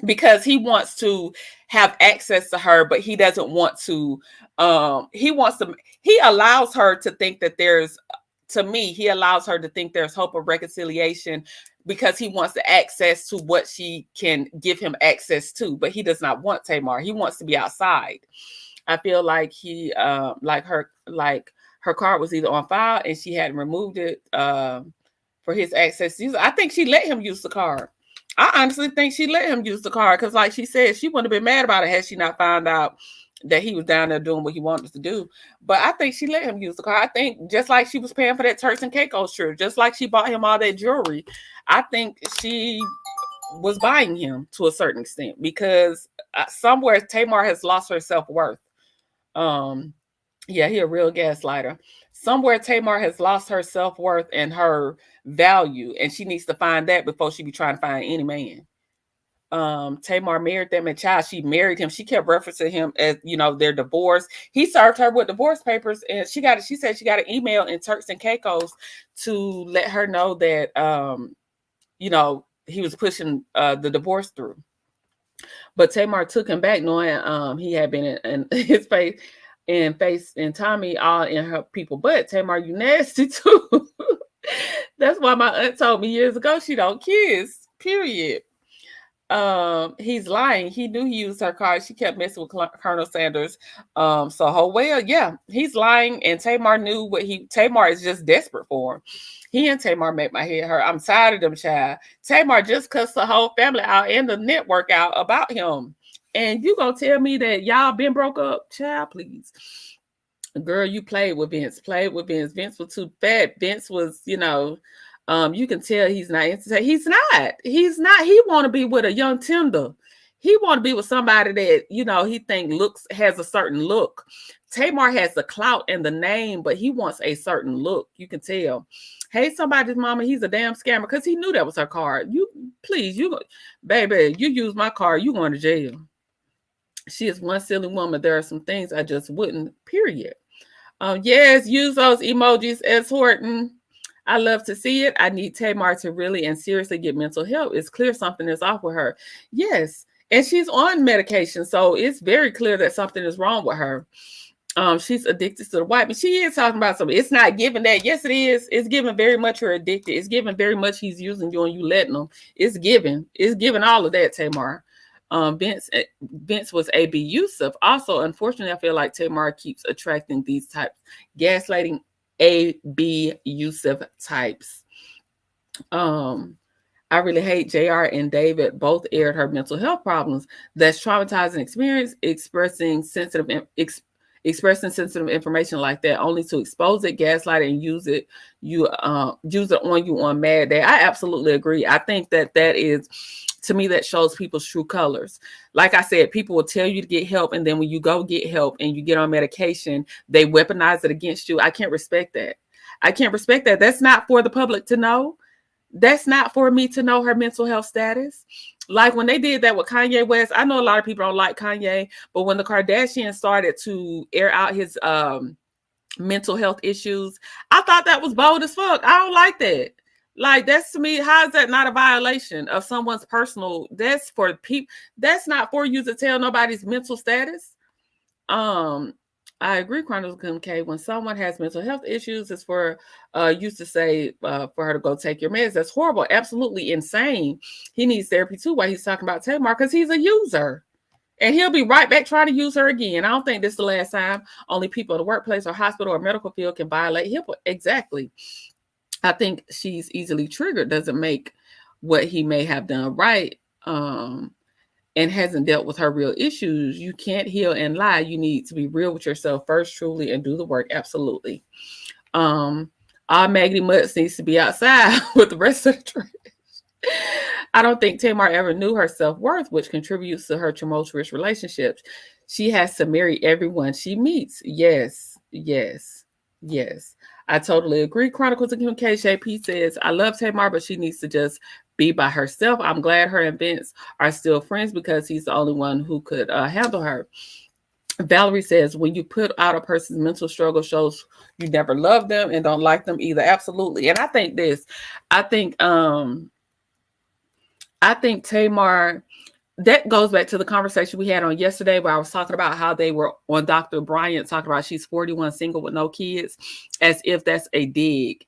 Because he wants to have access to her, but he doesn't want to, he allows her to think that he allows her to think there's hope of reconciliation because he wants the access to what she can give him access to, but he does not want Tamar. He wants to be outside. I feel like he, her card was either on file and she hadn't removed it for his access to use. I think she let him use the card. I honestly think she let him use the card because, like she said, she wouldn't have been mad about it had she not found out that he was down there doing what he wanted to do. But I think she let him use the car. I think just like she was paying for that Turks and Caicos shirt, just like she bought him all that jewelry, I think she was buying him to a certain extent, because somewhere Tamar has lost her self-worth. Yeah, he a real gaslighter. Somewhere Tamar has lost her self-worth and her value, and she needs to find that before she be trying to find any man. Tamar married them and child. She married him. She kept referencing him as, you know, their divorce. He served her with divorce papers, and she said she got an email in Turks and Caicos to let her know that you know, he was pushing the divorce through. But Tamar took him back knowing he had been in his face and Tommy all in her people. But Tamar, you nasty too. That's why my aunt told me years ago she don't kiss. Period. He's lying. He knew he used her car. She kept messing with Colonel Sanders. Yeah, he's lying, and Tamar knew Tamar is just desperate for him. He and Tamar make my head hurt. I'm tired of them, child. Tamar just cussed the whole family out and the network out about him. And you gonna tell me that y'all been broke up? Child, please. Girl, you played with Vince. Vince was too fat. Vince was, you know, you can tell he's not entertained. He's not. He want to be with a young Tinder. He want to be with somebody that, you know, he think has a certain look. Tamar has the clout and the name, but he wants a certain look. You can tell. Hey, somebody's mama, he's a damn scammer, because he knew that was her card. Baby, you use my card, you going to jail. She is one silly woman. There are some things I just wouldn't, period. Yes, use those emojis, S. Horton. I love to see it. I need Tamar to really and seriously get mental help. It's clear something is off with her. Yes, and she's on medication, so it's very clear that something is wrong with her. She's addicted to the white, but she is talking about something. It's not giving that. Yes, it is. It's giving very much you're addicted. It's giving very much he's using you and you letting him. It's giving all of that, Tamar. Vince was abusive. Also, unfortunately, I feel like Tamar keeps attracting these types, gaslighting, abusive types. I really hate JR and David both aired her mental health problems. That's traumatizing experience, expressing sensitive information like that only to expose it, gaslight it, and use it on you on Mad Day. I absolutely agree. I think that is, to me, that shows people's true colors. Like I said, people will tell you to get help, and then when you go get help and you get on medication, they weaponize it against you. I can't respect that. That's not for the public to know. That's not for me to know her mental health status. Like when they did that with Kanye West, I know a lot of people don't like Kanye, but when the Kardashians started to air out his mental health issues, I thought that was bold as fuck. I don't like that. Like, that's, to me, how is that not a violation of someone's personal? That's for people. That's not for you to tell nobody's mental status. I agree, Chronicles K. When someone has mental health issues, it's for you to say for her to go take your meds. That's horrible. Absolutely insane. He needs therapy too while he's talking about Tamar, because he's a user. And he'll be right back trying to use her again. I don't think this is the last time only people in the workplace or hospital or medical field can violate HIPAA. Exactly. I think she's easily triggered. Doesn't make what he may have done right. And hasn't dealt with her real issues. You can't heal and lie. You need to be real with yourself first, truly, and do the work. Absolutely. All Maggie Mutts needs to be outside with the rest of the trash. I don't think Tamar ever knew her self-worth, which contributes to her tumultuous relationships. She has to marry everyone she meets. Yes. I totally agree. Chronicles of Kim K. JP says, I love Tamar, but she needs to just be by herself. I'm glad her and Vince are still friends because he's the only one who could handle her. Valerie says, when you put out a person's mental struggle, shows you never love them and don't like them either. Absolutely. And I think Tamar, that goes back to the conversation we had on yesterday where I was talking about how they were on Dr. Bryant talking about she's 41, single with no kids, as if that's a dig.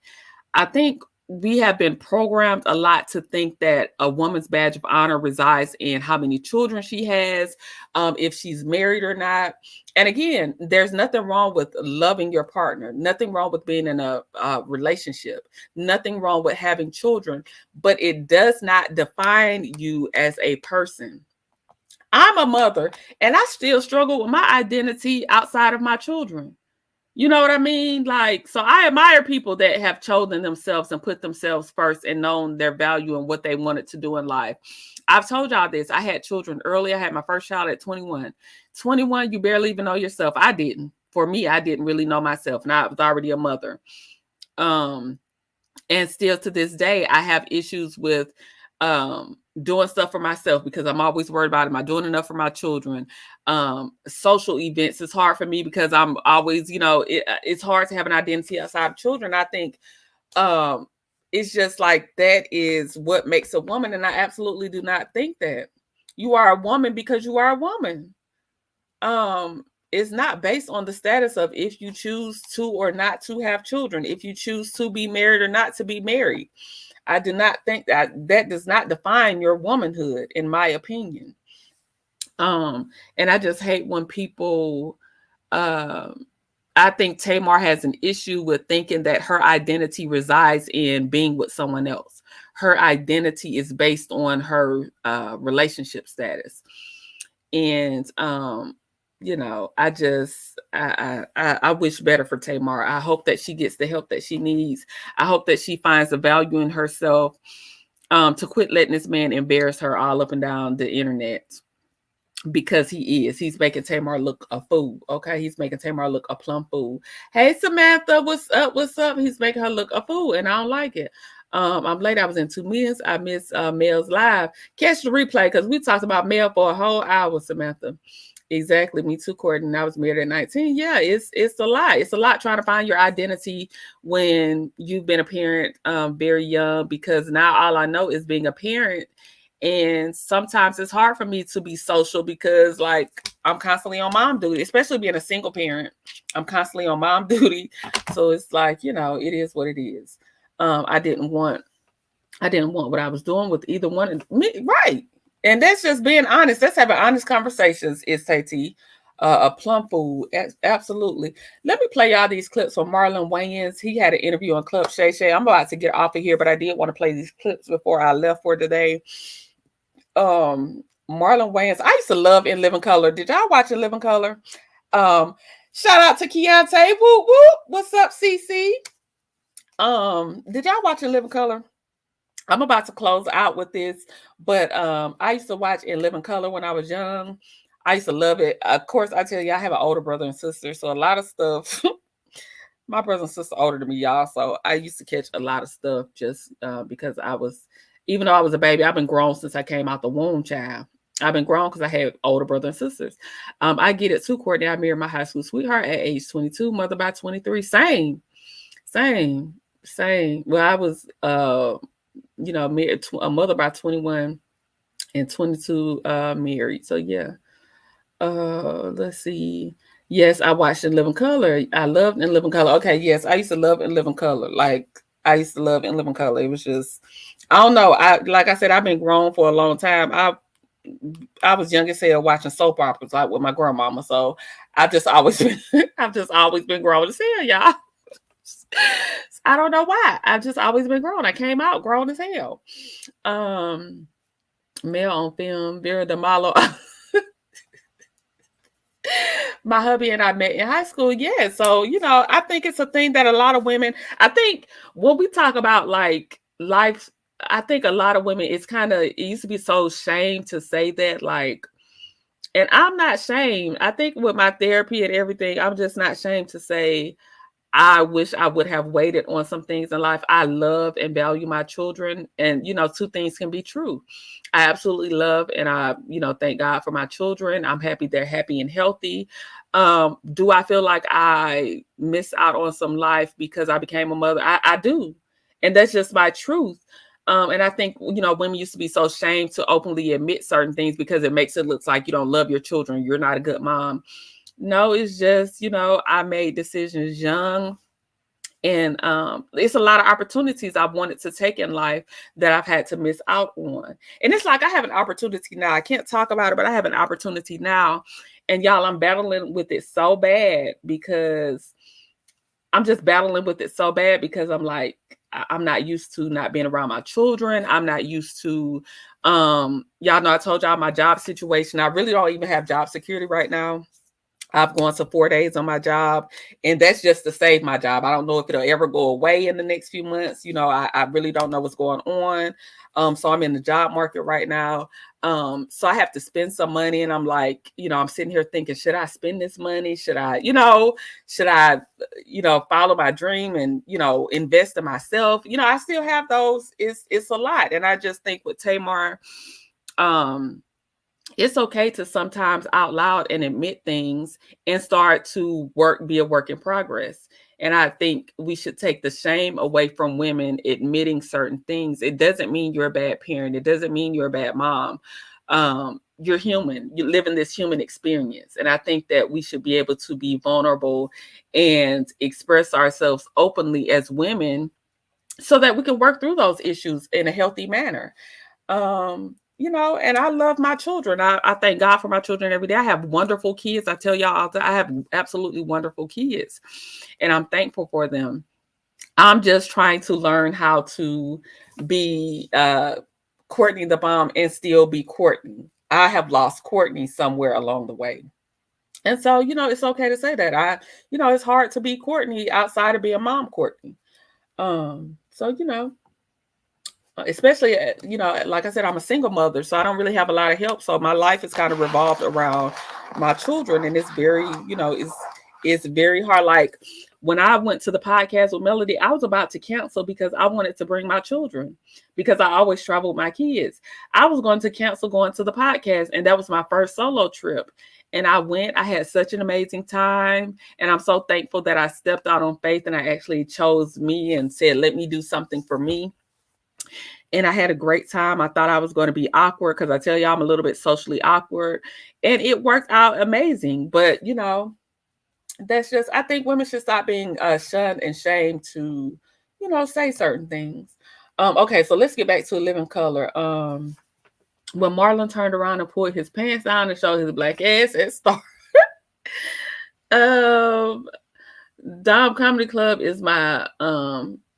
I think we have been programmed a lot to think that a woman's badge of honor resides in how many children she has, if she's married or not. And again, there's nothing wrong with loving your partner, nothing wrong with being in a relationship, nothing wrong with having children, but it does not define you as a person. I'm a mother, and I still struggle with my identity outside of my children. You know what I mean? Like, so I admire people that have chosen themselves and put themselves first and known their value and what they wanted to do in life. I've told y'all this. I had children early. I had my first child at 21. 21, you barely even know yourself. I didn't. For me, I didn't really know myself, and I was already a mother. And still to this day, I have issues with doing stuff for myself because I'm always worried about, am I doing enough for my children? Social events is hard for me because I'm always, it's hard to have an identity outside of children. I think it's just like that is what makes a woman. And I absolutely do not think that you are a woman because you are a woman. It's not based on the status of if you choose to or not to have children, if you choose to be married or not to be married. I do not think that does not define your womanhood, in my opinion. And I just hate when people, I think Tamar has an issue with thinking that her identity resides in being with someone else. Her identity is based on her relationship status. And, I wish better for Tamar. I hope that she gets the help that she needs. I hope that she finds the value in herself to quit letting this man embarrass her all up and down the internet, because he's making Tamar look a fool. Okay. He's making Tamar look a plumb fool. Hey, Samantha, what's up? He's making her look a fool, and I don't like it. I'm late. I was in 2 meetings. I missed Mel's live. Catch the replay because we talked about Mel for a whole hour, Samantha. Exactly. Me too, Courtney. I was married at 19. Yeah, it's a lot. It's a lot trying to find your identity when you've been a parent very young, because now all I know is being a parent. And sometimes it's hard for me to be social because, like, I'm constantly on mom duty, especially being a single parent. I'm constantly on mom duty. So it's like, it is what it is. I didn't want what I was doing with either one of me. Right. And that's just being honest. Let's have an honest conversations. It's Tati, a plum fool. Absolutely. Let me play y'all these clips from Marlon Wayons. He had an interview on Club Shay Shay. I'm about to get off of here, but I did want to play these clips before I left for today. Marlon Wayans. I used to love In Living Color. Did y'all watch In Living Color? Shout out to Keontae. Woo woo. What's up, CC? Did y'all watch In Living Color? I'm about to close out with this, but I used to watch In Living Color when I was young. I used to love it. Of course, I tell you, I have an older brother and sister, so a lot of stuff. My brother and sister older than me, y'all, so I used to catch a lot of stuff just because even though I was a baby, I've been grown since I came out the womb, child. I've been grown because I had older brother and sisters. I get it too, Courtney. I married my high school sweetheart at age 22, mother by 23. Same. Well, I was married a mother by 21 and 22 married. So yeah. Let's see. Yes, I watched In Living Color. I loved In Living Color. Okay, yes, I used to love In Living Color. Like, I used to love In Living Color. It was just, I don't know. Like I said, I've been grown for a long time. I was young as hell watching soap operas like with my grandmama. So I've just always been grown as hell, y'all. I don't know why. I've just always been grown. I came out grown as hell. Male on film, Vera DeMalo. My hubby and I met in high school. Yeah. So, I think it's a thing that a lot of women, I think when we talk about like life, I think a lot of women, it used to be so shame to say that, like, and I'm not shamed. I think with my therapy and everything, I'm just not shamed to say, I wish I would have waited on some things in life. I love and value my children. And, two things can be true. I absolutely love and I, thank God for my children. I'm happy they're happy and healthy. Do I feel like I missed out on some life because I became a mother? I do. And that's just my truth. And I think, women used to be so ashamed to openly admit certain things because it makes it look like you don't love your children. You're not a good mom. No, it's just, I made decisions young, and it's a lot of opportunities I wanted to take in life that I've had to miss out on. And it's like I have an opportunity now. I can't talk about it, but I have an opportunity now. And y'all, I'm battling with it so bad because I'm like, I'm not used to not being around my children. I'm not used to, y'all know I told y'all my job situation. I really don't even have job security right now. I've gone to 4 days on my job, and that's just to save my job. I don't know if it'll ever go away in the next few months. You know, I really don't know what's going on. So I'm in the job market right now. So I have to spend some money, and I'm like, you know, I'm sitting here thinking, should I spend this money? Should I, follow my dream and, invest in myself? You know, I still have those. It's a lot. And I just think with Tamar, it's okay to sometimes out loud and admit things and start to be a work in progress. And I think we should take the shame away from women admitting certain things. It doesn't mean you're a bad parent. It doesn't mean you're a bad mom. You're human. You live in this human experience. And I think that we should be able to be vulnerable and express ourselves openly as women so that we can work through those issues in a healthy manner. And I love my children. I thank God for my children every day. I have wonderful kids. I tell y'all, I have absolutely wonderful kids, and I'm thankful for them. I'm just trying to learn how to be Courtney the bomb and still be Courtney. I have lost Courtney somewhere along the way. And so, it's okay to say that. It's hard to be Courtney outside of being mom Courtney. Especially, like I said, I'm a single mother, so I don't really have a lot of help. So my life is kind of revolved around my children, and it's very, it's very hard. Like when I went to the podcast with Melody, I was about to cancel because I wanted to bring my children because I always travel with my kids. I was going to cancel going to the podcast, and that was my first solo trip. And I went, I had such an amazing time. And I'm so thankful that I stepped out on faith and I actually chose me and said, let me do something for me. And I had a great time. I thought I was going to be awkward because I tell you, I'm a little bit socially awkward. And it worked out amazing. But, that's just, I think women should stop being shunned and shamed to, say certain things. Okay, so let's get back to Living Color. When Marlon turned around and pulled his pants down and showed his black ass at Star. Dom Comedy Club is my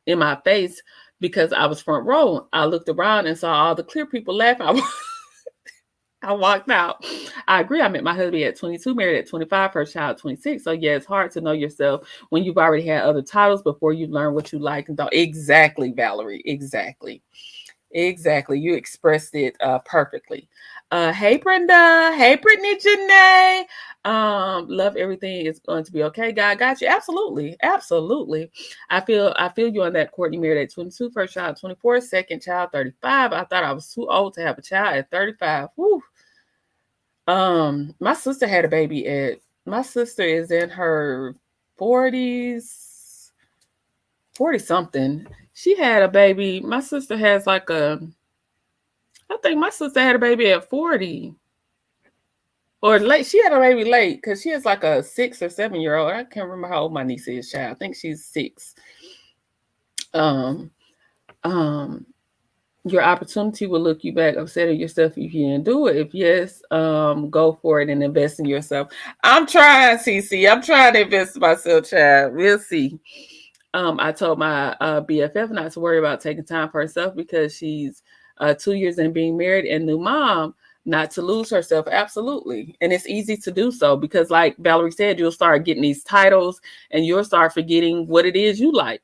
in my face. Because I was front row, I looked around and saw all the clear people laughing. I walked out. I agree. I met my husband at 22, married at 25, first child at 26. So yeah, it's hard to know yourself when you've already had other titles before you learn what you like and don't. Exactly, Valerie. Exactly. You expressed it perfectly. Hey, Brenda. Hey, Brittany Janae. Love everything is going to be okay. God got you. Absolutely. I feel you on that. Courtney married at 22, first child 24, second child 35. I thought I was too old to have a child at 35. Whew. My sister had a baby my sister is in her 40s, 40 something. She had a baby. My sister has I think my sister had a baby at 40 or late. She had a baby late because she has like a 6 or 7 year old. I can't remember how old my niece is, child. I think she's 6. Your opportunity will look you back upset at yourself if you didn't do it. If yes, go for it and invest in yourself. I'm trying, CC. I'm trying to invest in myself, child. We'll see. I told my BFF not to worry about taking time for herself because she's 2 years in being married and new mom, not to lose herself. Absolutely. And it's easy to do so because like Valerie said, you'll start getting these titles and you'll start forgetting what it is you like.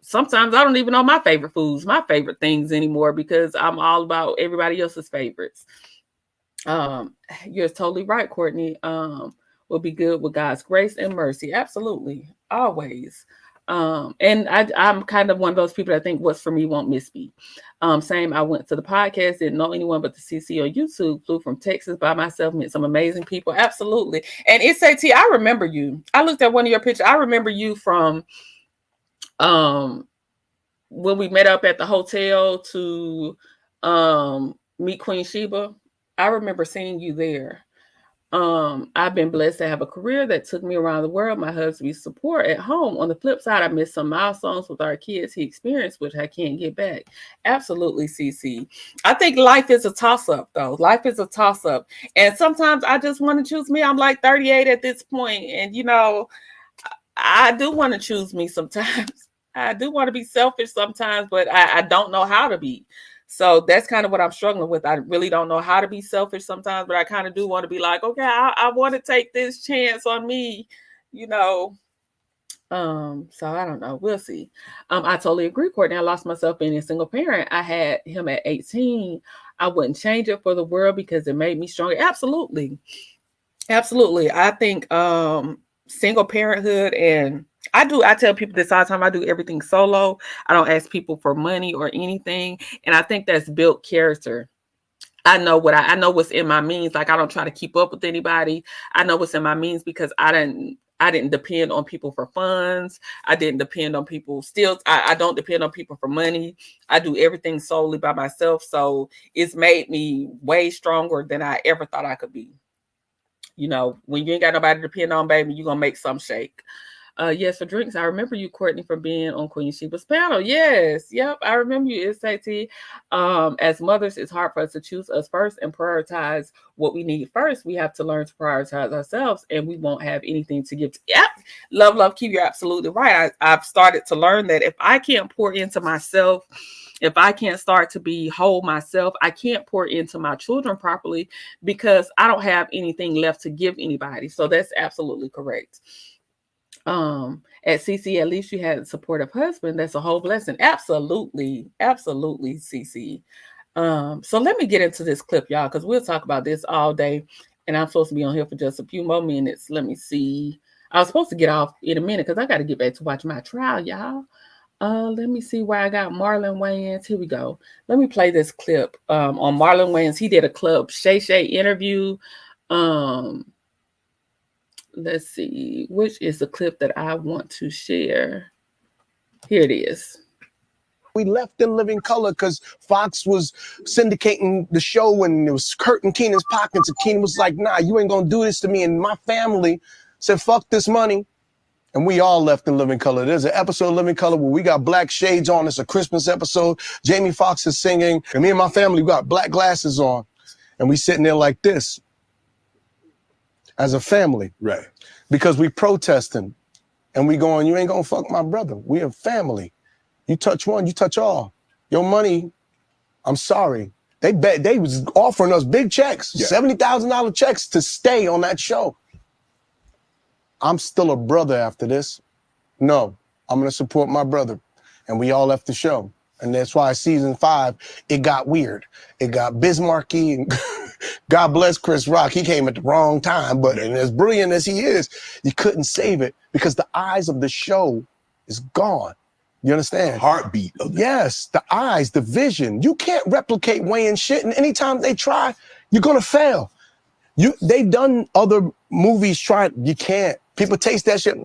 Sometimes I don't even know my favorite foods, my favorite things anymore because I'm all about everybody else's favorites. You're totally right, Courtney. Will be good with God's grace and mercy. Absolutely. Always. And I'm kind of one of those people that think what's for me won't miss me. Same. I went to the podcast, didn't know anyone but the CC on YouTube, flew from Texas by myself, met some amazing people. Absolutely. And SAT, I remember you. I looked at one of your pictures. I remember you from when we met up at the hotel to meet Queen Sheba. I remember seeing you there. I've been blessed to have a career that took me around the world. My husband's support at home. On the flip side, I missed some milestones with our kids he experienced, which I can't get back. Absolutely, CC. I think life is a toss-up, though. Life is a toss-up. And sometimes I just want to choose me. I'm like 38 at this point, and, I do want to choose me sometimes. I do want to be selfish sometimes, but I don't know how to be. So that's kind of what I'm struggling with. I really don't know how to be selfish sometimes, but I kind of do want to be like, okay, I want to take this chance on me, you know. So I don't know. We'll see. I totally agree, Courtney. I lost myself being a single parent. I had him at 18. I wouldn't change it for the world because it made me stronger. Absolutely. Absolutely. I think single parenthood, and I tell people this all the time, I do everything solo. I don't ask people for money or anything. And I think that's built character. I know I know what's in my means. Like, I don't try to keep up with anybody. I know what's in my means because I didn't depend on people for funds. I didn't depend on people. Still, I don't depend on people for money. I do everything solely by myself. So it's made me way stronger than I ever thought I could be. You know, when you ain't got nobody to depend on, baby, you're going to make some shake. Yes, for drinks. I remember you, Courtney, from being on Queen Sheba's panel. Yes. Yep. I remember you, SAT. As mothers, it's hard for us to choose us first and prioritize what we need first. We have to learn to prioritize ourselves, and we won't have anything to give to. Yep. Love, Keep. You're absolutely right. I've started to learn that if I can't pour into myself, if I can't start to be whole myself, I can't pour into my children properly because I don't have anything left to give anybody. So that's absolutely correct. At CC, at least you had a supportive husband. That's a whole blessing. Absolutely, CC. So let me get into this clip, y'all, because we'll talk about this all day. And I'm supposed to be on here for just a few more minutes. Let me see. I was supposed to get off in a minute because I got to get back to watch my trial, y'all. Let me see where I got Marlon Wayons. Here we go. Let me play this clip on Marlon Wayons. He did a Club Shay Shay interview. Let's see, which is the clip that I want to share. Here it is. We left in living color because Fox was syndicating the show and it was hurting Keenan's pockets. And Keenan was like, nah, you ain't going to do this to me. And my family said, fuck this money. And we all left in living color. There's an episode of Living Color where we got black shades on. It's a Christmas episode. Jamie Foxx is singing. And me and my family, we got black glasses on. And we sitting there like this as a family. Right. Because we protesting. And we going, you ain't going to fuck my brother. We a family. You touch one, you touch all. Your money, I'm sorry. They was offering us big checks, yeah. $70,000 checks to stay on that show. I'm still a brother after this. No, I'm going to support my brother. And we all left the show. And that's why season 5, it got weird. It got Bismarcky, and God bless Chris Rock. He came at the wrong time, but and as brilliant as he is, you couldn't save it because the eyes of the show is gone. You understand? Heartbeat of that. Yes, the eyes, the vision. You can't replicate Wayans shit, and anytime they try, you're going to fail. They've done other movies, you can't. People taste that shit.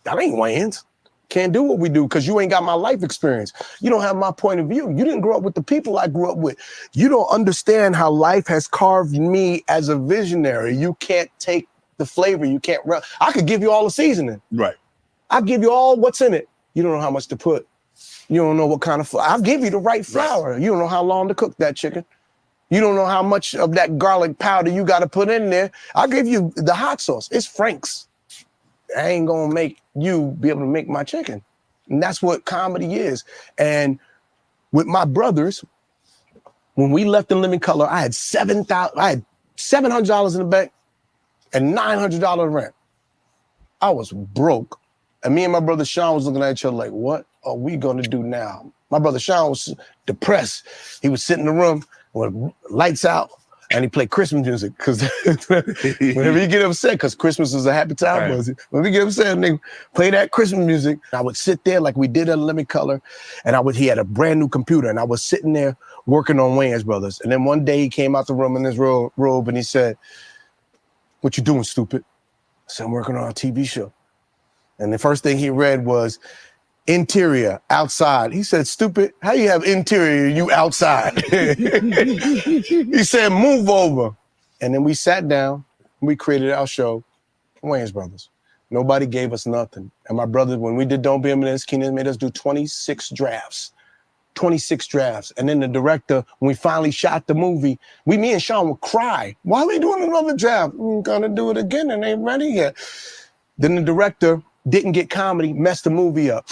That ain't Wayans. Can't do what we do because you ain't got my life experience. You don't have my point of view. You didn't grow up with the people I grew up with. You don't understand how life has carved me as a visionary. You can't take the flavor. You can't. I could give you all the seasoning. Right. I'll give you all what's in it. You don't know how much to put. You don't know what kind of flour. I'll give you the right flour. Right. You don't know how long to cook that chicken. You don't know how much of that garlic powder you got to put in there. I'll give you the hot sauce. It's Frank's. I ain't gonna make you be able to make my chicken. And that's what comedy is. And with my brothers, when we left in Living Color, I had $700 in the bank and $900 rent. I was broke. And me and my brother Sean was looking at each other like, what are we gonna do now? My brother Sean was depressed. He was sitting in the room with lights out, and he played Christmas music because whenever you get upset, because Christmas is a happy time, right. When we get upset and they play that Christmas music, I would sit there like we did at Living Color, and he had a brand new computer, and I was sitting there working on Wayans Brothers. And then one day he came out the room in his robe and he said, what you doing, stupid? I said, I'm working on a TV show. And the first thing he read was, interior, outside. He said, stupid, how you have interior, you outside? He said, move over. And then we sat down, and we created our show, Wayans Brothers. Nobody gave us nothing. And my brother, when we did Don't Be a Menace, Keenan made us do 26 drafts. 26 drafts. And then the director, when we finally shot the movie, me and Sean would cry. Why are we doing another draft? We're gonna do it again and ain't ready yet. Then the director didn't get comedy, messed the movie up.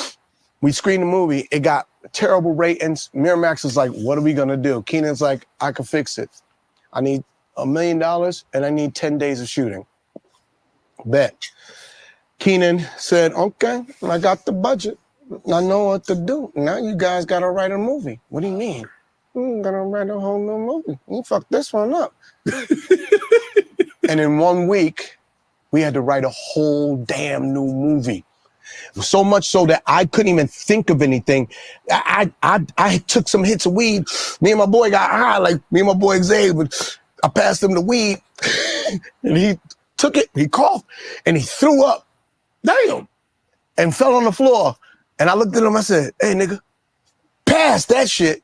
We screened the movie. It got terrible ratings. Miramax was like, what are we going to do? Keenan's like, I can fix it. I need $1 million and I need 10 days of shooting. Bet. Keenan said, okay, I got the budget. I know what to do. Now you guys got to write a movie. What do you mean? I'm going to write a whole new movie. You fucked this one up. And in 1 week, we had to write a whole damn new movie. So much so that I couldn't even think of anything. I took some hits of weed. Me and my boy got high, like me and my boy Xavier, but I passed him the weed and he took it, he coughed, and he threw up. Damn. And fell on the floor. And I looked at him, I said, hey nigga, pass that shit.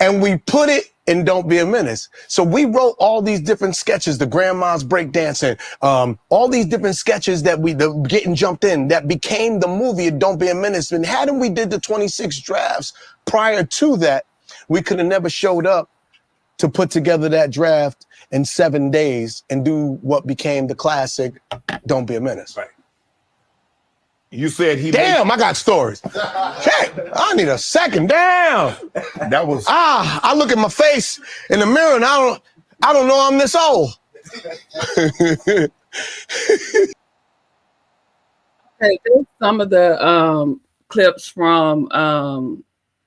And we put it in Don't Be a Menace. So we wrote all these different sketches, the grandma's breakdancing, all these different sketches that getting jumped in that became the movie of Don't Be a Menace. And hadn't we did the 26 drafts prior to that, we could have never showed up to put together that draft in 7 days and do what became the classic Don't Be a Menace. Right. You said he. Damn, I got stories. Check. I need a second. Damn. That was. I look at my face in the mirror and I don't know I'm this old. Okay, there's some of the clips from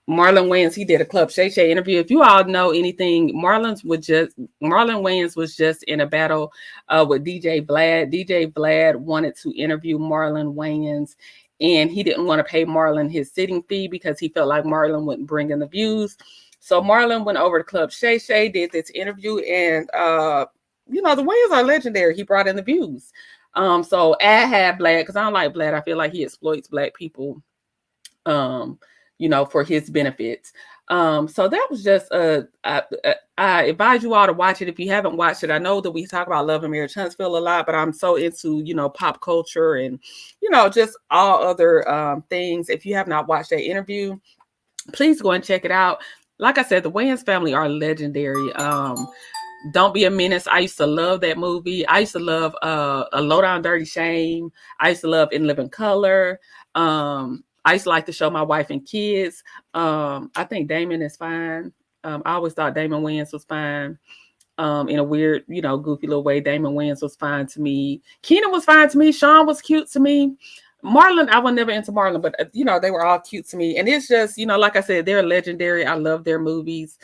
Marlon Wayans. He did a Club Shay Shay interview. If you all know anything, Marlon Wayans was just in a battle with DJ Vlad. DJ Vlad wanted to interview Marlon Wayans, and he didn't want to pay Marlon his sitting fee because he felt like Marlon wouldn't bring in the views. So Marlon went over to Club Shay Shay, did this interview, and the Wayans are legendary. He brought in the views. So I had Vlad, because I don't like Vlad. I feel like he exploits Black people. For his benefits. So that was just I advise you all to watch it if you haven't watched it. I know that we talk about Love and Marriage Huntsville a lot, but I'm so into, pop culture and, just all other things. If you have not watched that interview, please go and check it out. Like I said, the Wayans family are legendary. Don't Be a Menace. I used to love that movie. I used to love A Low Down Dirty Shame. I used to love In Living Color. I used to like to show my wife and kids. I think Damon is fine. I always thought Damon Wayans was fine. In a weird, goofy little way. Damon Wayans was fine to me. Keenan was fine to me. Sean was cute to me. Marlon, I was never into Marlon, but they were all cute to me. And it's just, like I said, they're legendary. I love their movies.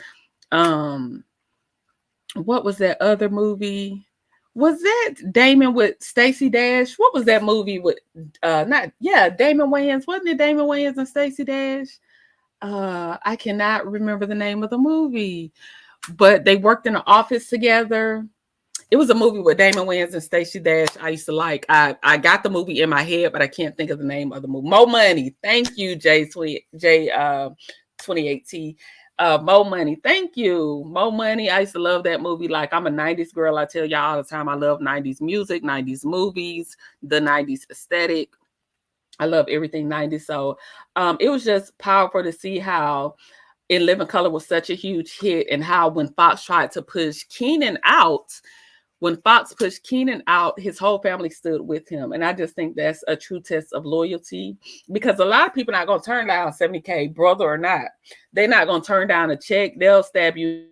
What was that other movie? Was that Damon with Stacey Dash? What was that movie with Damon Wayans? Wasn't it Damon Wayans and Stacey Dash? I cannot remember the name of the movie, but they worked in an office together. It was a movie with Damon Wayans and Stacey Dash. I used to like. I got the movie in my head, but I can't think of the name of the movie. Mo Money. Thank you, J28T. Mo Money. Thank you. Mo Money. I used to love that movie. Like, I'm a 90s girl. I tell y'all all the time, I love 90s music, 90s movies, the 90s aesthetic. I love everything 90s. So it was just powerful to see how In Living Color was such a huge hit, and how when Fox tried to push Keenan out, his whole family stood with him. And I just think that's a true test of loyalty, because a lot of people are not going to turn down $70K, brother or not. They're not going to turn down a check. They'll stab you.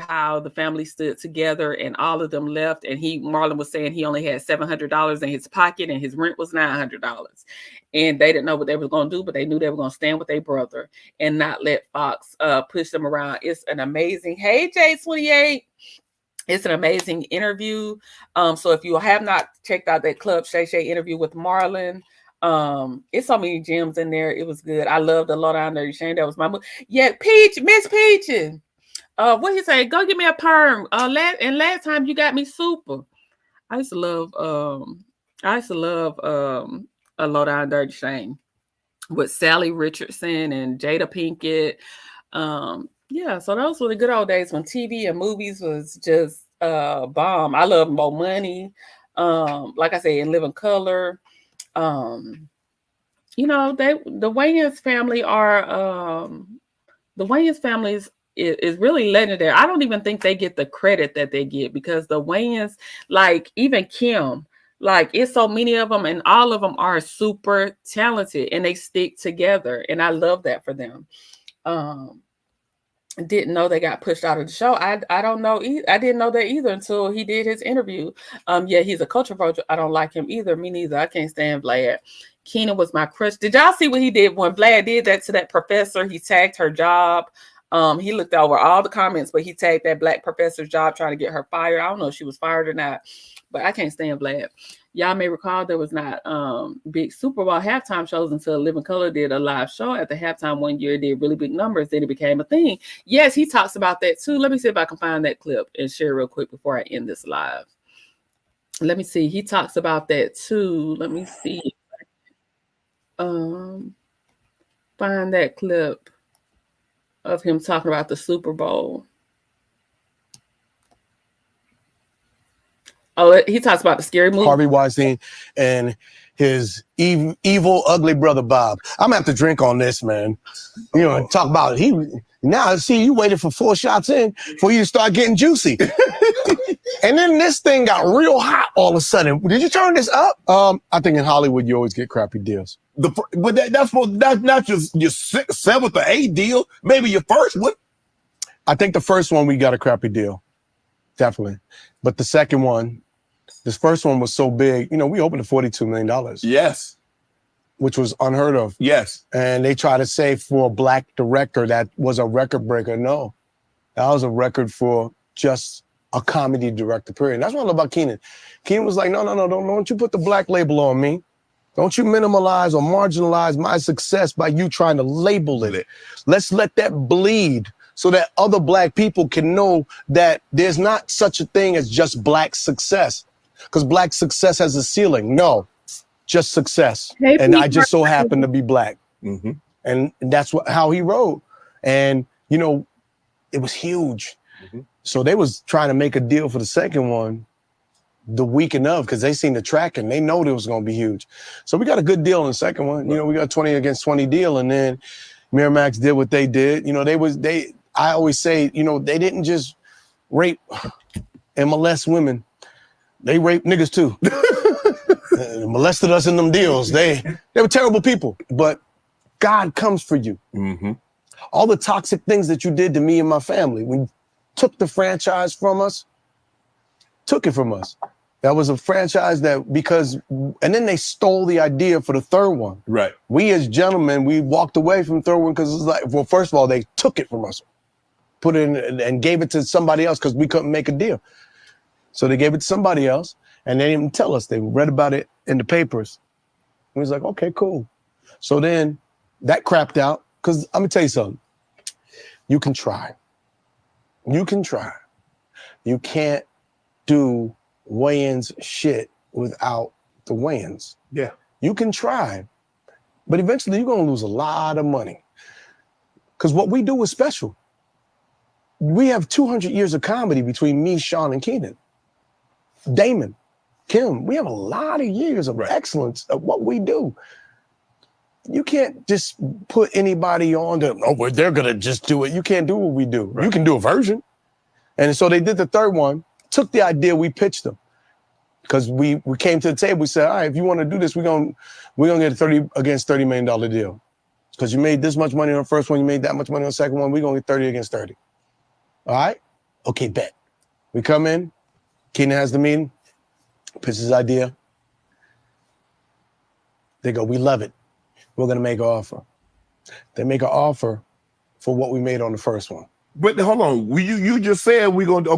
How the family stood together and all of them left. And Marlon was saying he only had $700 in his pocket and his rent was $900. And they didn't know what they were going to do, but they knew they were going to stand with their brother and not let Fox push them around. It's an amazing, hey, J28. It's an amazing interview. So if you have not checked out that Club Shay Shay interview with Marlon, it's so many gems in there. It was good. I love the Low Down Dirty Shame. That was my movie. Yeah, Miss Peachy. What he say? Go get me a perm. Last time you got me super. I used to love A Low Down Dirty Shame with Sally Richardson and Jada Pinkett. So those were the good old days when TV and movies was just bomb. I love Mo Money. Like I said, In Living Color. The Wayans family are the Wayans families is really legendary. I don't even think they get the credit that they get, because the Wayans, like even Kim, Like, it's so many of them, and all of them are super talented, and they stick together, and I love that for them. Didn't know they got pushed out of the show. I don't know. I didn't know that either until he did his interview. Yeah, he's a culture vulture. I don't like him either. Me neither. I can't stand Vlad. Keenan was my crush. Did y'all see what he did when Vlad did that to that professor? He tagged her job. He looked over all the comments, but he tagged that black professor's job trying to get her fired. I don't know if she was fired or not, but I can't stand Vlad. Y'all may recall there was not big Super Bowl halftime shows until Living Color did a live show at the halftime one year. It did really big numbers. Then it became a thing. Yes, he talks about that too. Let me see if I can find that clip and share real quick before I end this live. Let me see. He talks about that too. Let me see. Find that clip of him talking about the Super Bowl. Oh, he talks about the scary movie. Harvey Weinstein and his evil, ugly brother Bob. I'm gonna have to drink on this, man. You know, talk about it. Now see you waited for 4 shots in for you to start getting juicy. And then this thing got real hot all of a sudden. Did you turn this up? I think in Hollywood you always get crappy deals. But that's not your 7th or 8th deal. Maybe your first one. I think the first one we got a crappy deal. Definitely. But the second one, this first one was so big, you know, we opened at $42 million. Yes. Which was unheard of. Yes. And they try to say for a black director that was a record breaker. No, that was a record for just a comedy director, period. And that's what I love about Keenan. Keenan was like, no, don't you put the black label on me. Don't you minimalize or marginalize my success by you trying to label it. Let's let that bleed so that other black people can know that there's not such a thing as just black success. Because black success has a ceiling. No, just success. And I just so happen to be black. Mm-hmm. And that's how he wrote. And, you know, it was huge. Mm-hmm. So they was trying to make a deal for the second one the weekend of, because they seen the track and they know it was going to be huge. So we got a good deal in the second one. You know, we got a 20 against 20 deal. And then Miramax did what they did. You know, I always say, you know, they didn't just rape and molest women. They raped niggas too. Molested us in them deals. They were terrible people, but God comes for you. Mm-hmm. All the toxic things that you did to me and my family, when you took the franchise from us, took it from us. That was a franchise and then they stole the idea for the third one. Right. We as gentlemen, we walked away from the third one because it was like, well, first of all, they took it from us, put it in and gave it to somebody else because we couldn't make a deal. So they gave it to somebody else and they didn't tell us. They read about it in the papers. And we was like, okay, cool. So then that crapped out because I'm gonna tell you something. You can try. You can try. You can't do Wayons shit without the Wayons. Yeah. You can try, but eventually you're gonna lose a lot of money. Because what we do is special. We have 200 years of comedy between me, Sean, and Keenan. Damon, Kim, we have a lot of years of excellence of what we do. You can't just put anybody on well, they're gonna just do it. You can't do what we do. Right. You can do a version. And so they did the third one, took the idea, we pitched them. Because we came to the table, we said, all right, if you want to do this, we're gonna get a $30 million deal. Because you made this much money on the first one, you made that much money on the second one, we're gonna get 30 against 30. All right? Okay, bet. We come in, Keenan has the meeting, pitches his idea. They go, we love it. We're gonna make an offer. They make an offer for what we made on the first one. But hold on, you just said we're gonna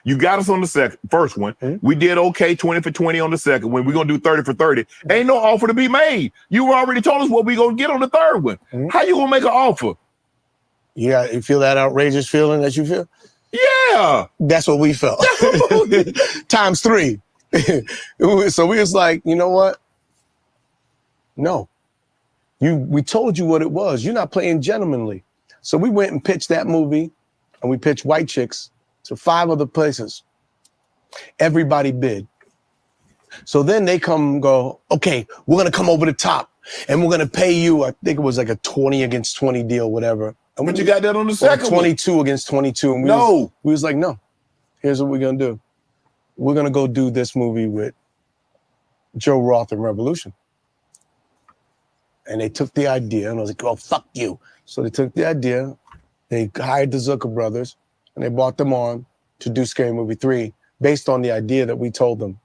you got us on the first one. Mm-hmm. We did okay 20 for 20 on the second one. We're gonna do 30 for 30. Ain't no offer to be made. You already told us what we're gonna get on the third one. Mm-hmm. How you gonna make an offer? Yeah, you feel that outrageous feeling that you feel? Yeah. That's what we felt. Times 3. So we was like, you know what? No. We told you what it was. You're not playing gentlemanly. So we went and pitched that movie, and we pitched White Chicks to 5 other places. Everybody bid. So then they come and go, okay, we're going to come over the top, and we're going to pay you, I think it was like a 20 against 20 deal, whatever. And but you got that on the second 22 against 22. And we was like, no, here's what we're going to do. We're going to go do this movie with Joe Roth and Revolution. And they took the idea, and I was like, oh, fuck you. So they took the idea, they hired the Zucker brothers, and they brought them on to do Scary Movie 3 based on the idea that we told them.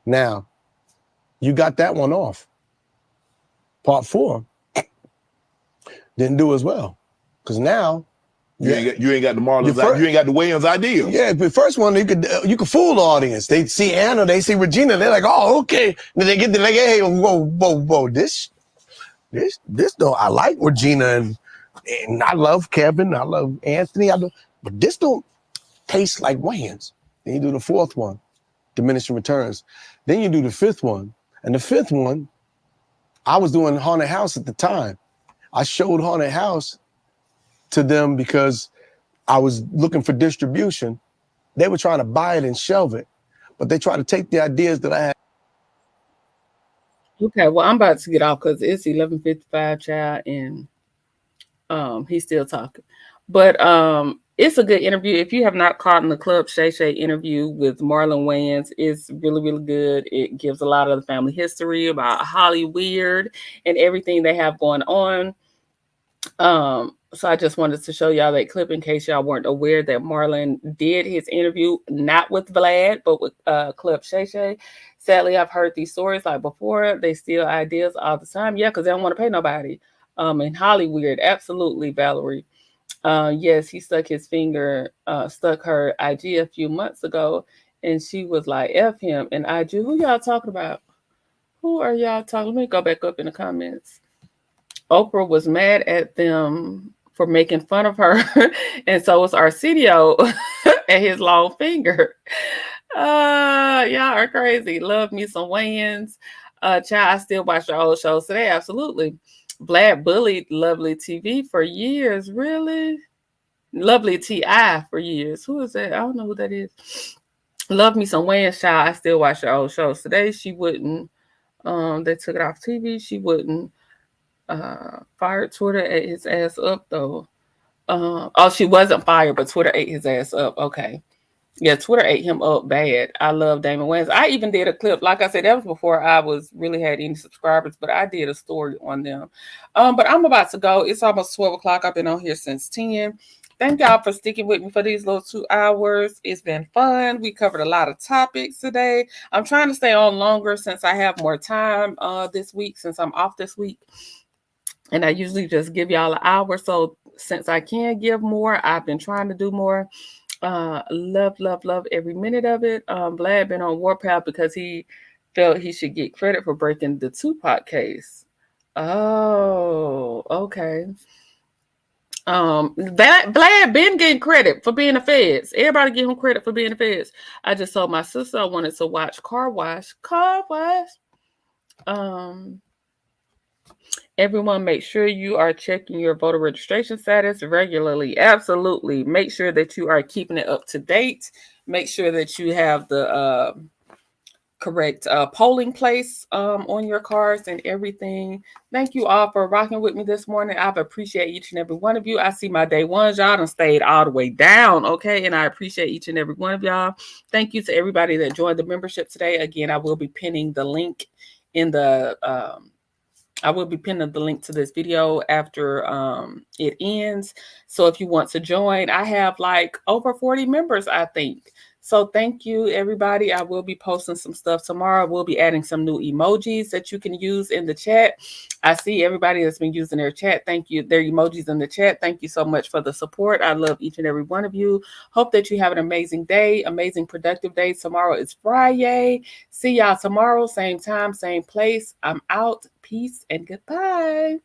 Now, you got that one off. Part 4 didn't do as well. Because now, you ain't got the Marlon, you ain't got the Wayons idea. Yeah, the first one, you could fool the audience. They see Anna, they see Regina, they're like, oh, okay. Then they get to like, hey, whoa, this though, I like Regina and I love Kevin, I love Anthony, but this don't taste like Wayans. Then you do the 4th one, Diminishing Returns. Then you do the 5th one, and the 5th one, I was doing Haunted House at the time. I showed Haunted House to them because I was looking for distribution. They were trying to buy it and shelve it, but they tried to take the ideas that I had. Okay, well, I'm about to get off because it's 11:55, child, and he's still talking. But it's a good interview. If you have not caught in the Club Shay Shay interview with Marlon Wayans, it's really, really good. It gives a lot of the family history about Hollywood and everything they have going on. So I just wanted to show y'all that clip in case y'all weren't aware that Marlon did his interview, not with Vlad, but with Club Shay Shay. Sadly, I've heard these stories like before. They steal ideas all the time. Yeah, because they don't want to pay nobody. In Hollywood, absolutely, Valerie. Yes, he stuck her IG a few months ago, and she was like, F him. And IG, who y'all talking about? Who are y'all talking? Let me go back up in the comments. Oprah was mad at them for making fun of her, and so was Arsenio and his long finger. Y'all are crazy. Love me some Wayans. Child, I still watch the old shows today. Absolutely. Vlad bullied Lovely TV for years. Really? Lovely TI for years. Who is that? I don't know who that is. Love me some Wayans, child. I still watch the old shows today. She wouldn't. They took it off TV. She wouldn't. Fired Twitter, ate his ass up though. She wasn't fired, but Twitter ate his ass up. Okay. Yeah, Twitter ate him up bad. I love Damon Wayans. I even did a clip. Like I said, that was before I really had any subscribers, but I did a story on them. But I'm about to go. It's almost 12 o'clock. I've been on here since 10. Thank y'all for sticking with me for these little 2 hours. It's been fun. We covered a lot of topics today. I'm trying to stay on longer since I have more time this week, since I'm off this week. And I usually just give y'all an hour. So since I can give more, I've been trying to do more. Love every minute of it. Vlad been on Warpath because he felt he should get credit for breaking the Tupac case. Oh, okay. That Vlad been getting credit for being a feds. Everybody give him credit for being a feds. I just told my sister I wanted to watch Car Wash. Everyone, make sure you are checking your voter registration status regularly. Absolutely. Make sure that you are keeping it up to date. Make sure that you have the correct polling place on your cards and everything. Thank you all for rocking with me this morning. I appreciate each and every one of you. I see my day ones. Y'all done stayed all the way down, okay? And I appreciate each and every one of y'all. Thank you to everybody that joined the membership today. Again, I will be pinning the link in the I will be pinning the link to this video after it ends. So if you want to join, I have like over 40 members, I think. So thank you, everybody. I will be posting some stuff tomorrow. We'll be adding some new emojis that you can use in the chat. I see everybody that's been using their chat. Thank you. Their emojis in the chat. Thank you so much for the support. I love each and every one of you. Hope that you have an amazing day, amazing productive day. Tomorrow is Friday. See y'all tomorrow, same time, same place. I'm out. Peace and goodbye.